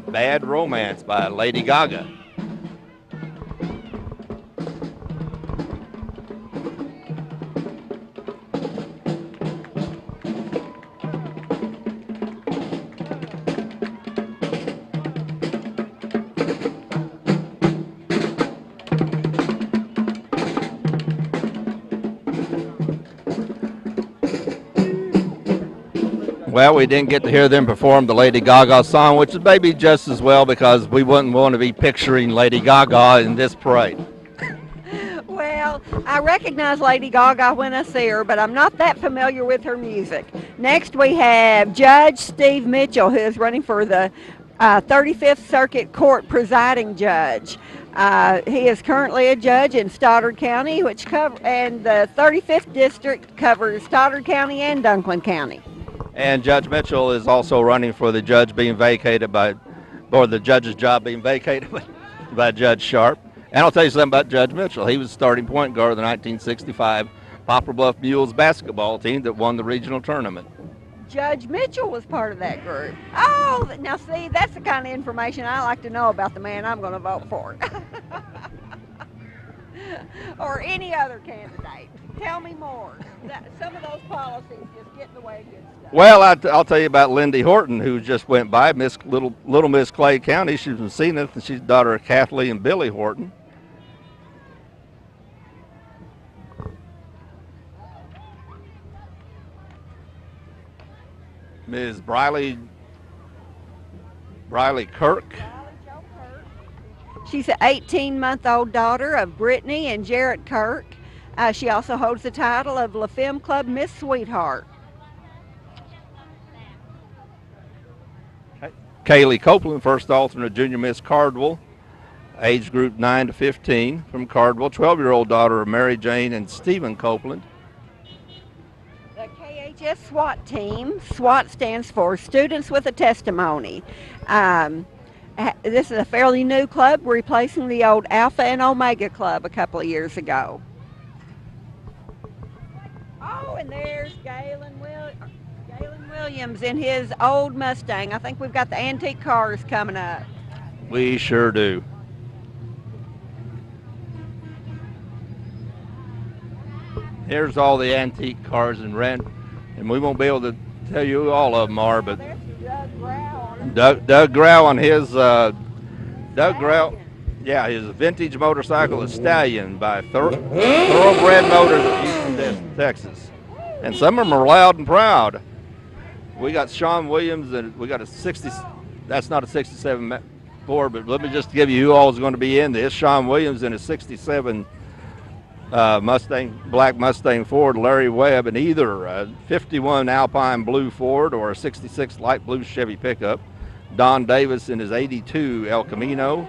Bad Romance by Lady Gaga. Well, we didn't get to hear them perform the Lady Gaga song, which is maybe just as well because we wouldn't want to be picturing Lady Gaga in this parade. Well, I recognize Lady Gaga when I see her, but I'm not that familiar with her music. Next we have Judge Steve Mitchell, who is running for the 35th Circuit Court presiding judge. He is currently a judge in Stoddard County, and the 35th District covers Stoddard County and Dunklin County. And Judge Mitchell is also running for the judge's job being vacated by Judge Sharp. And I'll tell you something about Judge Mitchell. He was starting point guard of the 1965 Poplar Bluff Mules basketball team that won the regional tournament. Judge Mitchell was part of that group. Oh, now see, that's the kind of information I like to know about the man I'm going to vote for. Or any other candidate. Tell me more. Some of those policies just get in the way of good stuff. Well, I'll tell you about Lindy Horton, who just went by, Little Miss Clay County. She's from Zenith, and she's the daughter of Kathleen and Billy Horton. Ms. Briley Kirk. She's an 18-month-old daughter of Brittany and Jarrett Kirk. She also holds the title of La Femme Club Miss Sweetheart. Kaylee Copeland, first alternate Junior Miss Cardwell. age group 9 to 15 from Cardwell. 12-year-old daughter of Mary Jane and Stephen Copeland. The KHS SWAT team. SWAT stands for Students with a Testimony. This is a fairly new club, replacing the old Alpha and Omega Club a couple of years ago. Oh, and there's Galen Williams in his old Mustang. I think we've got the antique cars coming up. We sure do. Here's all the antique cars in rent, and we won't be able to tell you who all of them are, but There's Doug Grau. Doug Grau on his Doug Grau, yeah, his vintage motorcycle, the Stallion by Thoroughbred Motors of Houston, Texas, and some of them are loud and proud. We got Sean Williams, and we got a 60. That's not a 67 Ford, but let me just give you who all is going to be in this. Sean Williams in a 67 black Mustang Ford, Larry Webb in either a 51 Alpine Blue Ford or a 66 light blue Chevy pickup. Don Davis in his 82 El Camino.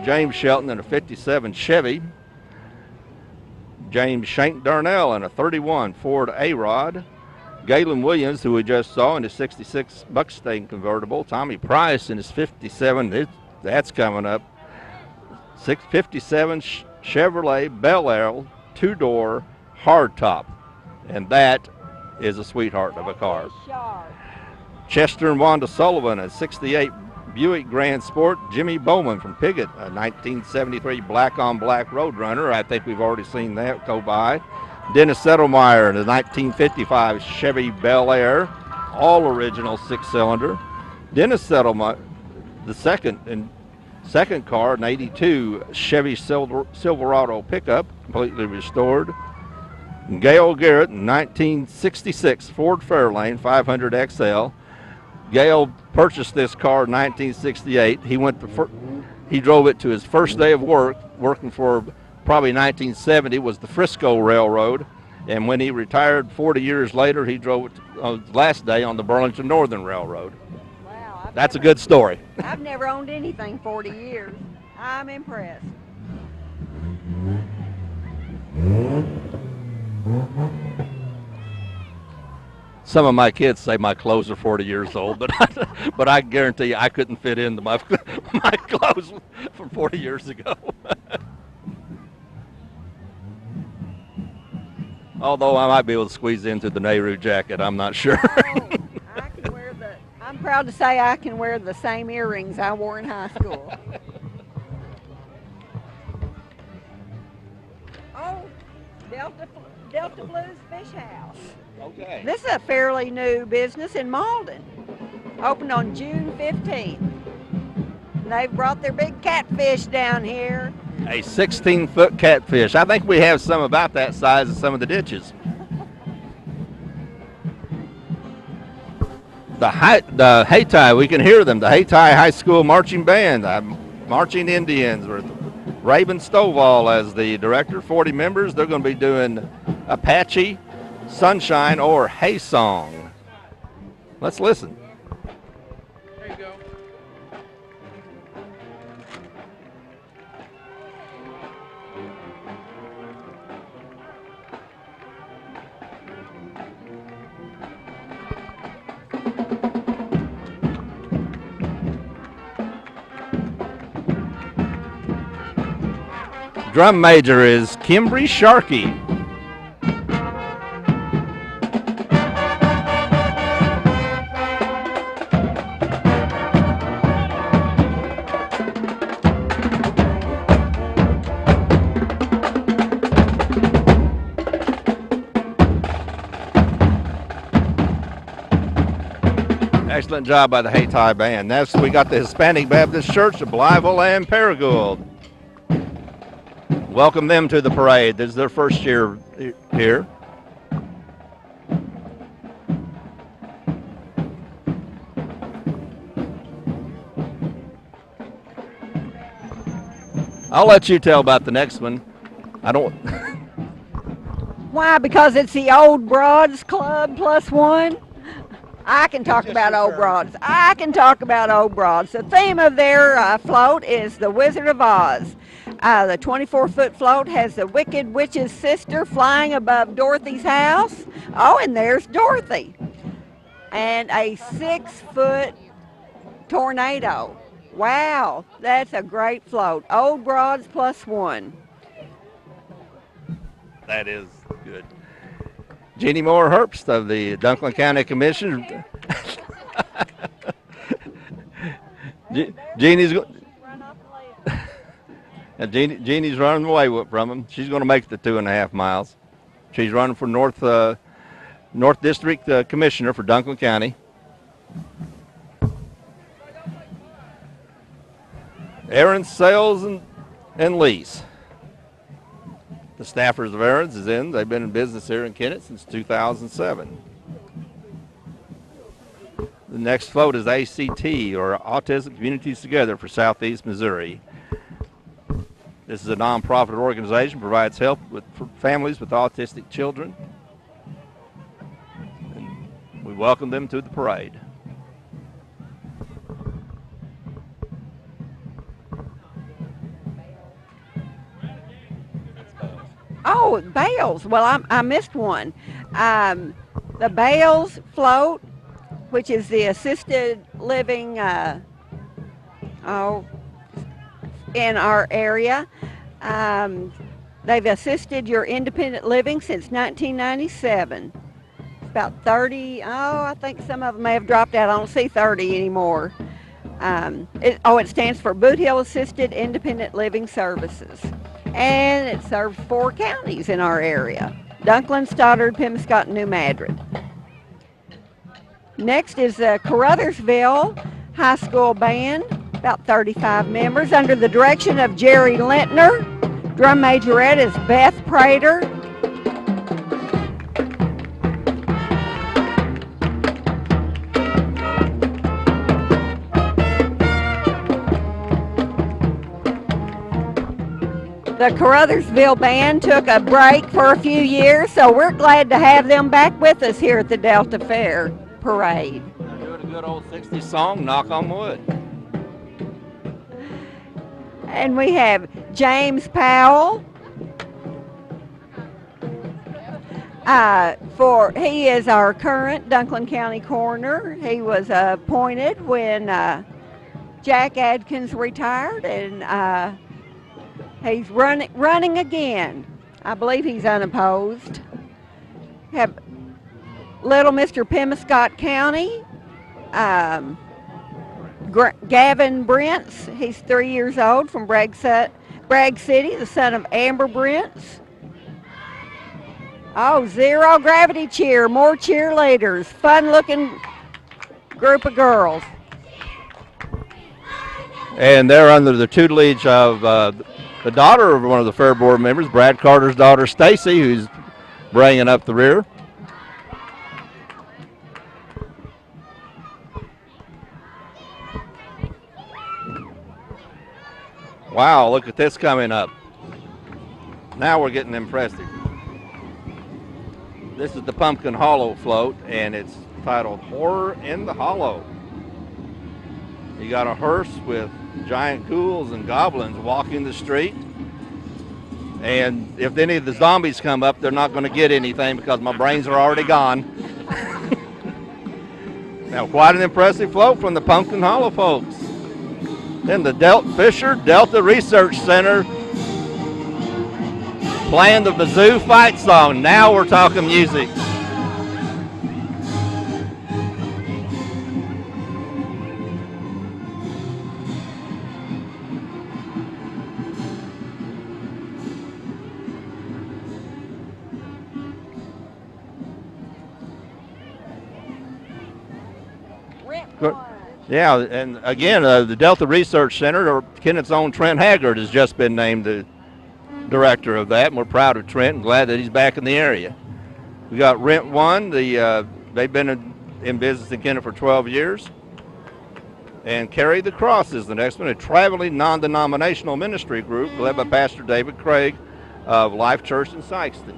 James Shelton in a 57 Chevy. James Shank Darnell in a 31 Ford A-Rod. Galen Williams, who we just saw, in his 66 Mustang convertible. Tommy Price in his 57, that's coming up. 57 Chevrolet Bel Air 2-door hardtop. And that is a sweetheart of a car. Chester and Wanda Sullivan, a 68 Buick Grand Sport. Jimmy Bowman from Piggott, a 1973 black-on-black Roadrunner. I think we've already seen that go by. Dennis Settlemeyer in a 1955 Chevy Bel Air, all original 6-cylinder. Dennis Settlemeyer, the second car, an 82 Chevy Silverado pickup, completely restored. And Gail Garrett in 1966 Ford Fairlane 500 XL. Gail purchased this car in 1968. He drove it to his first day of work, working for probably 1970, was the Frisco Railroad. And when he retired 40 years later, he drove it on his last day on the Burlington Northern Railroad. Wow. That's a good story. I've never owned anything 40 years. I'm impressed. Some of my kids say my clothes are 40 years old, but I guarantee you I couldn't fit into my clothes from 40 years ago. Although I might be able to squeeze into the Nehru jacket, I'm not sure. I'm proud to say I can wear the same earrings I wore in high school. Oh, Delta Blues Fish House. Okay. This is a fairly new business in Malden. Opened on June 15th. And they've brought their big catfish down here. A 16-foot catfish. I think we have some about that size in some of the ditches. The Hayti, we can hear them. The Hayti High School Marching Band, Marching Indians, with Raven Stovall as the director. 40 members. They're going to be doing Apache, Sunshine, or Hay Song. Let's listen. There you go. Drum major is Kimbry Sharkey. Excellent job by the Hayti Band. Next, we got the Hispanic Baptist Church of Blytheville and Paragould. Welcome them to the parade. This is their first year here. I'll let you tell about the next one. I don't. Why? Because it's the Old Broads Club +1. I can talk about old broads. I can talk about old broads. The theme of their float is the Wizard of Oz. The 24-foot float has the Wicked Witch's sister flying above Dorothy's house. Oh, and there's Dorothy. And a 6-foot tornado. Wow, that's a great float. Old broads +1. That is good. Jeannie Moore Herbst of the Dunklin County Commission. Jeannie's Jeannie's running away from him. She's going to make the 2.5 miles. She's running for North District Commissioner for Dunklin County. Aaron's Sales and Lease. The Staffers of Aaron's is in. They've been in business here in Kennett since 2007. The next float is ACT, or Autism Communities Together for Southeast Missouri. This is a nonprofit organization, provides help for families with autistic children. And we welcome them to the parade. Oh, Bales. Well, I missed one. The Bales float, which is the assisted living in our area. They've assisted your independent living since 1997. About 30, I think some of them may have dropped out. I don't see 30 anymore. It stands for Boot Hill Assisted Independent Living Services. And it serves 4 counties in our area: Dunklin, Stoddard, Pemiscot, and New Madrid. Next is the Caruthersville High School Band, about 35 members, under the direction of Jerry Lintner. Drum majorette is Beth Prater. The Caruthersville Band took a break for a few years, so we're glad to have them back with us here at the Delta Fair Parade. They're doing a good old 60s song, Knock on Wood. And we have James Powell. He is our current Dunklin County coroner. He was appointed when Jack Adkins retired, and he's running again. I believe he's unopposed. Have Little Mr. Pemiscot County. Gavin Brents, he's 3 years old, from Bragg City, the son of Amber Brents. Oh, Zero Gravity Cheer, more cheerleaders, fun-looking group of girls. And they're under the tutelage of the daughter of one of the Fair Board members, Brad Carter's daughter, Stacy, who's bringing up the rear. Wow, look at this coming up. Now we're getting impressive. This is the Pumpkin Hollow float, and it's titled Horror in the Hollow. You got a hearse with giant ghouls and goblins walking the street. And if any of the zombies come up, they're not going to get anything because my brains are already gone. Now, quite an impressive float from the Pumpkin Hollow folks. Then the Fisher Delta Research Center playing the Bazoo fight song. Now we're talking music. Yeah, and again, the Delta Research Center, or Kennett's own Trent Haggard, has just been named the director of that, and we're proud of Trent and glad that he's back in the area. We got Rent One. They've been in business in Kennett for 12 years. And Carry the Cross is the next one, a traveling non-denominational ministry group led by Pastor David Craig of Life Church in Sykeston.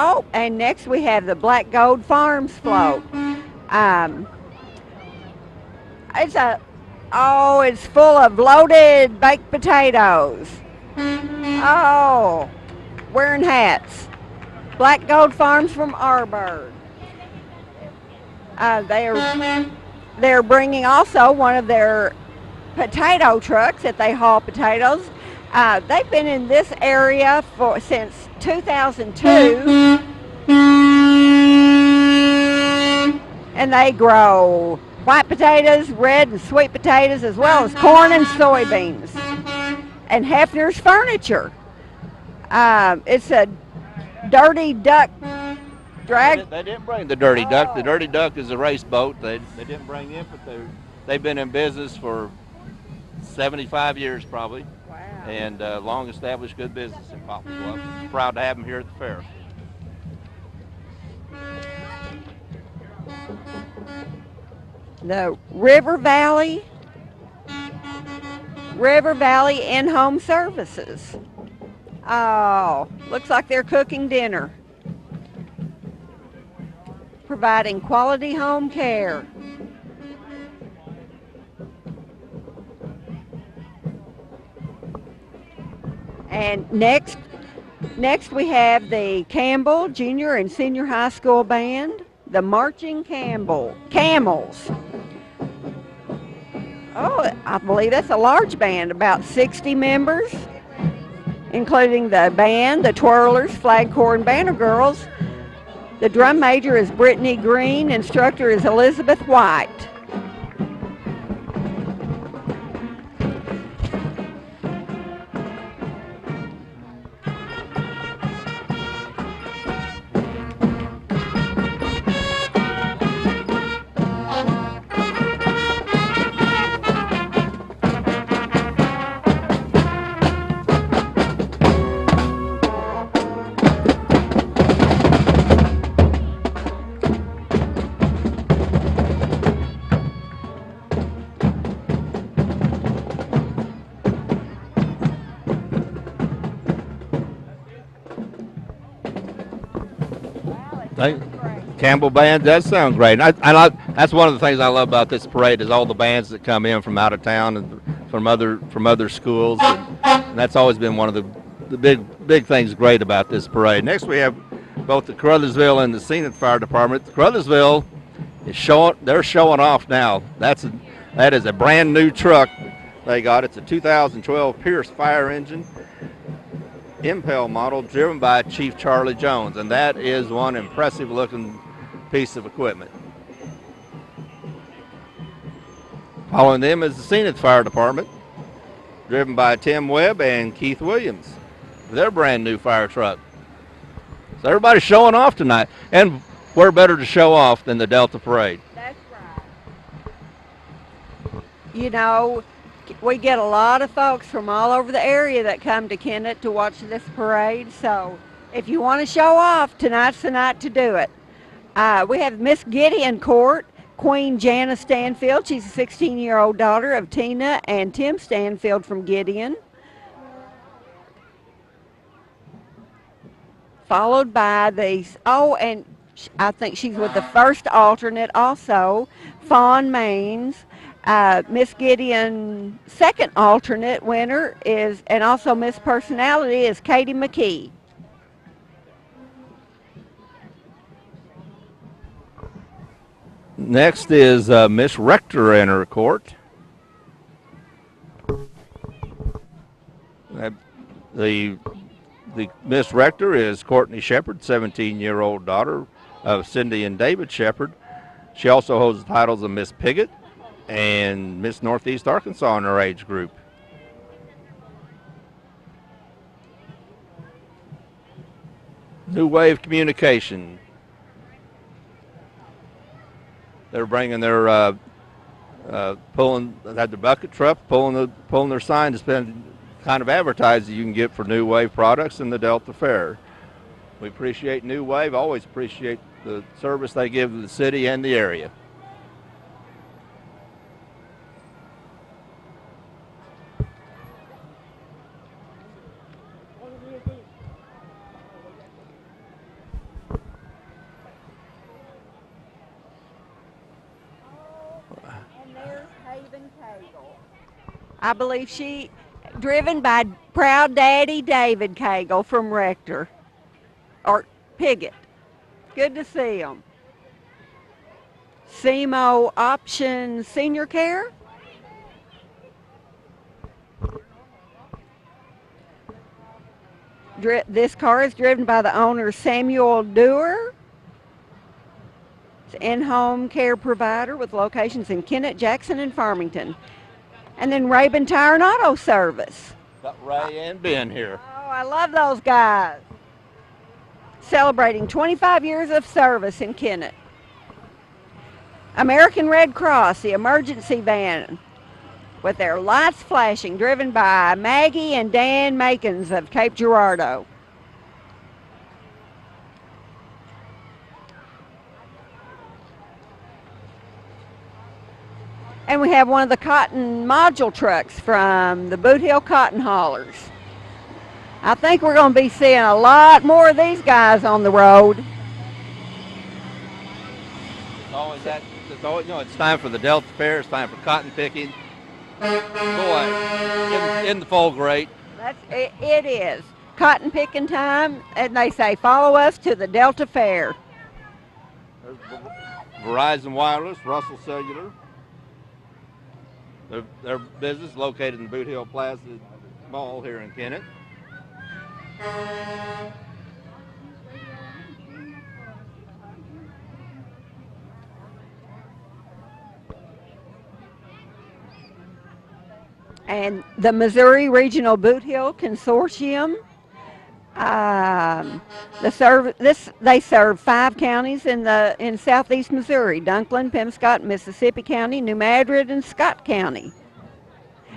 Oh, and next we have the Black Gold Farms float. Um, it's full of loaded baked potatoes. Oh, wearing hats. Black Gold Farms from Arbor. They're bringing also one of their potato trucks that they haul potatoes. They've been in this area since 2002, and they grow white potatoes, red and sweet potatoes, as well as corn and soybeans. And Hefner's Furniture. It's a dirty duck drag. They didn't bring the Dirty Duck. The Dirty Duck is a race boat. They didn't bring it, but they've been in business for 75 years probably. Wow. And long established good business in Poplar Bluff. Proud to have them here at the fair. The River Valley in-home services. Oh, looks like they're cooking dinner. Providing quality home care. And next we have the Campbell Junior and Senior High School Band, the Marching Camels. Oh, I believe that's a large band, about 60 members, including the band, the twirlers, flag corps, and banner girls. The drum major is Brittany Green, instructor is Elizabeth White. Campbell Band does sound great. And that's one of the things I love about this parade is all the bands that come in from out of town and from other schools, and that's always been one of the big things great about this parade. Next we have both the Caruthersville and the Zenith Fire Department. Caruthersville is showing off now. That is a brand new truck they got. It's a 2012 Pierce fire engine. Impel model driven by Chief Charlie Jones, and that is one impressive looking piece of equipment. Following them is the Zenith Fire Department, driven by Tim Webb and Keith Williams, their brand new fire truck. So everybody's showing off tonight, and we're better to show off than the Delta Parade. That's right. You know, we get a lot of folks from all over the area that come to Kennett to watch this parade. So if you want to show off, tonight's the night to do it. We have Miss Gideon Court, Queen Jana Stanfield. She's a 16-year-old daughter of Tina and Tim Stanfield from Gideon. Followed by and I think she's with the first alternate also, Fawn Maines. Miss Gideon second alternate winner and also Miss Personality is Katie McKee. Next is Miss Rector in her court. The Miss Rector is Courtney Shepard, 17-year-old daughter of Cindy and David Shepard. She also holds the titles of Miss Piggott and Miss Northeast Arkansas in her age group. New Wave Communication. They're bringing their had the bucket truck pulling their sign to spend kind of advertising you can get for New Wave products in the Delta Fair. We appreciate New Wave. Always appreciate the service they give to the city and the area. I believe she, driven by proud daddy David Cagle from Rector, or Piggott. Good to see him. SEMO Option Senior Care. This car is driven by the owner Samuel Dewar. It's an in-home care provider with locations in Kennett, Jackson, and Farmington. And then Rabin Tire and Auto Service. Got Ray and Ben here. Oh, I love those guys. Celebrating 25 years of service in Kennett. American Red Cross, the emergency van, with their lights flashing, driven by Maggie and Dan Makins of Cape Girardeau. And we have one of the cotton module trucks from the Boot Hill Cotton Haulers. I think we're going to be seeing a lot more of these guys on the road. It's time for the Delta Fair. It's time for cotton picking. Boy, in the full grate. It is. Cotton picking time, and they say, follow us to the Delta Fair. There's Verizon Wireless, Russell Cellular. Their business located in the Boot Hill Plaza Mall here in Kennett. And the Missouri Regional Boot Hill Consortium. They serve 5 counties in southeast Missouri: Dunklin, Pemscott, Mississippi County, New Madrid, and Scott County.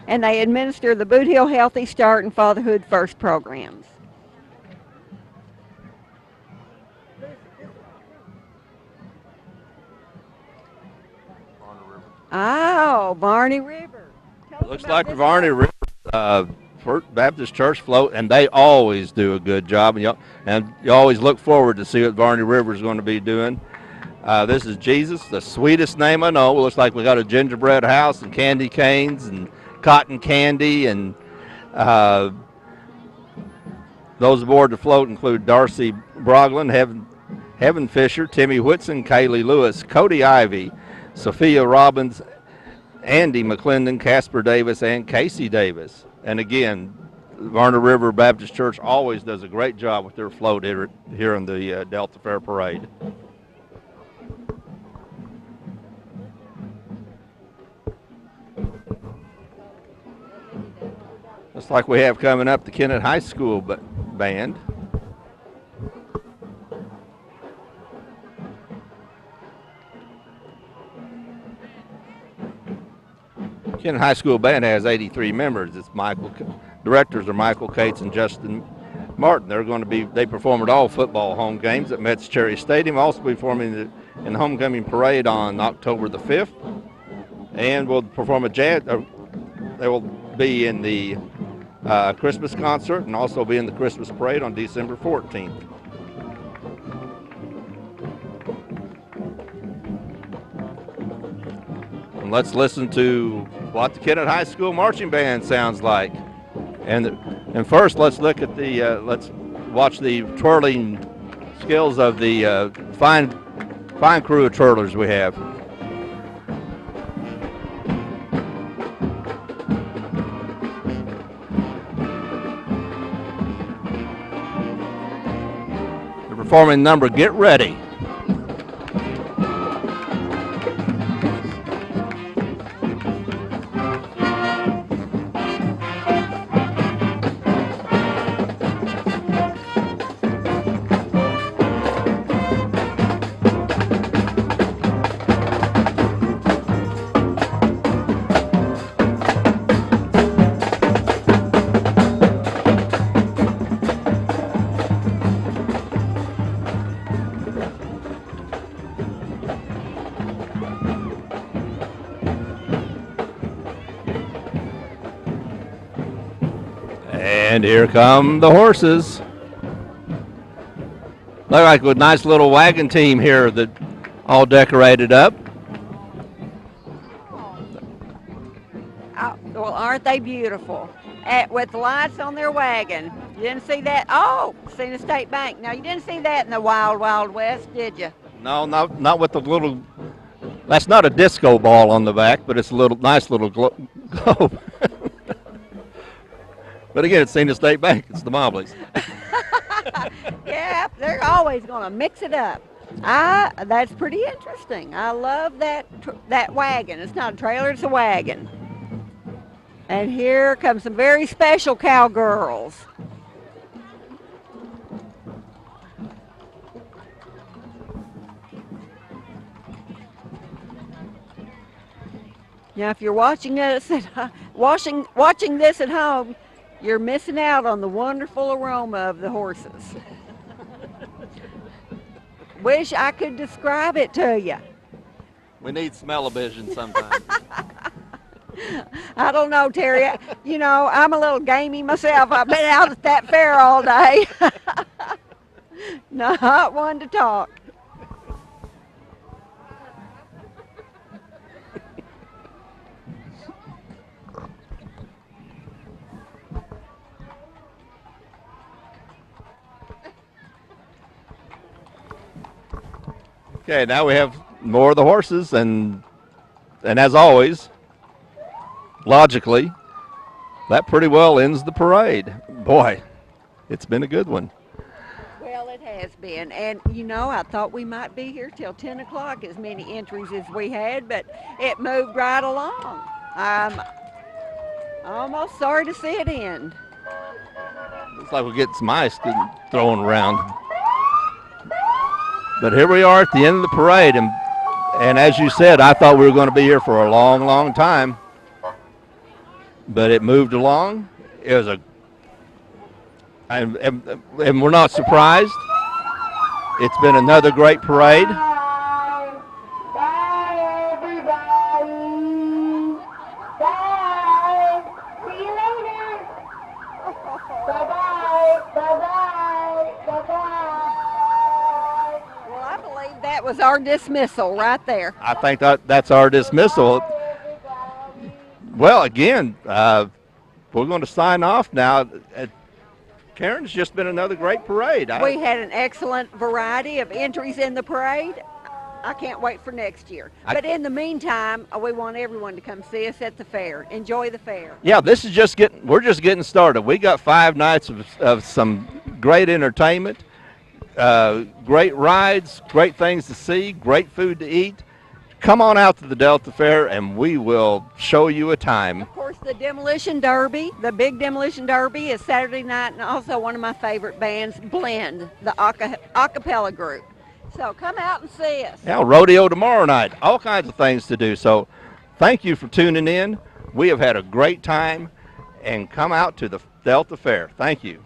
And they administer the Boot Hill Healthy Start and Fatherhood First programs. Oh, Varney River. Looks like the Varney River First Baptist Church float, and they always do a good job. And you always look forward to see what Varney River is going to be doing. This is Jesus, the sweetest name I know. Looks like we got a gingerbread house and candy canes and cotton candy. And those aboard the float include Darcy Broglin, Heaven Fisher, Timmy Whitson, Kaylee Lewis, Cody Ivy, Sophia Robbins, Andy McClendon, Casper Davis, and Casey Davis. And again, Varney River Baptist Church always does a great job with their float here in the Delta Fair Parade. Looks like we have coming up the Kennett High School band. Kennett High School Band has 83 members. Directors are Michael Cates and Justin Martin. They perform at all football home games at Metz Cherry Stadium. Also be performing in the homecoming parade on October the 5th. And will perform they will be in the Christmas concert and also be in the Christmas parade on December 14th. And let's listen to what the Kennett High School marching band sounds like. And first, let's look at let's watch the twirling skills of the fine crew of twirlers we have. They're performing number Get Ready. And here come the horses. Look like a nice little wagon team here that all decorated up. Oh, well, aren't they beautiful? With lights on their wagon. You didn't see that? Oh, seen the State Bank. Now, you didn't see that in the Wild Wild West, did you? No, not with the little. That's not a disco ball on the back, but it's a little nice little globe. But again, it's seen the State Bank. It's the Mobleys. Yeah, they're always going to mix it up. That's pretty interesting. I love that wagon. It's not a trailer, it's a wagon. And here come some very special cowgirls. Now, if you're watching this watching this at home, you're missing out on the wonderful aroma of the horses. Wish I could describe it to you. We need smell-o-vision sometime. I don't know, Terry. You know, I'm a little gamey myself. I've been out at that fair all day. Not one to talk. Okay, now we have more of the horses, and as always, logically, that pretty well ends the parade. Boy, it's been a good one. Well, it has been. And, you know, I thought we might be here till 10 o'clock, as many entries as we had, but it moved right along. I'm almost sorry to see it end. Looks like we're getting some ice thrown around. But here we are at the end of the parade, and as you said, I thought we were going to be here for a long, long time. But it moved along. It was and we're not surprised. It's been another great parade. Bye, everybody. Bye. See you later. Bye-bye. Bye-bye. Bye-bye. Well, I believe that was our dismissal right there. I think that's our dismissal. Well, again, we're going to sign off now. Karen, it's just been another great parade. We had an excellent variety of entries in the parade. I can't wait for next year. But in the meantime, we want everyone to come see us at the fair. Enjoy the fair. Yeah, this is we're just getting started. We got 5 nights of some great entertainment, great rides, great things to see, great food to eat. Come on out to the Delta Fair, and we will show you a time. Of course, the Demolition Derby, the big Demolition Derby is Saturday night, and also one of my favorite bands, Blend, the a cappella group. So come out and see us. Yeah, rodeo tomorrow night, all kinds of things to do. So thank you for tuning in. We have had a great time, and come out to the Delta Fair. Thank you.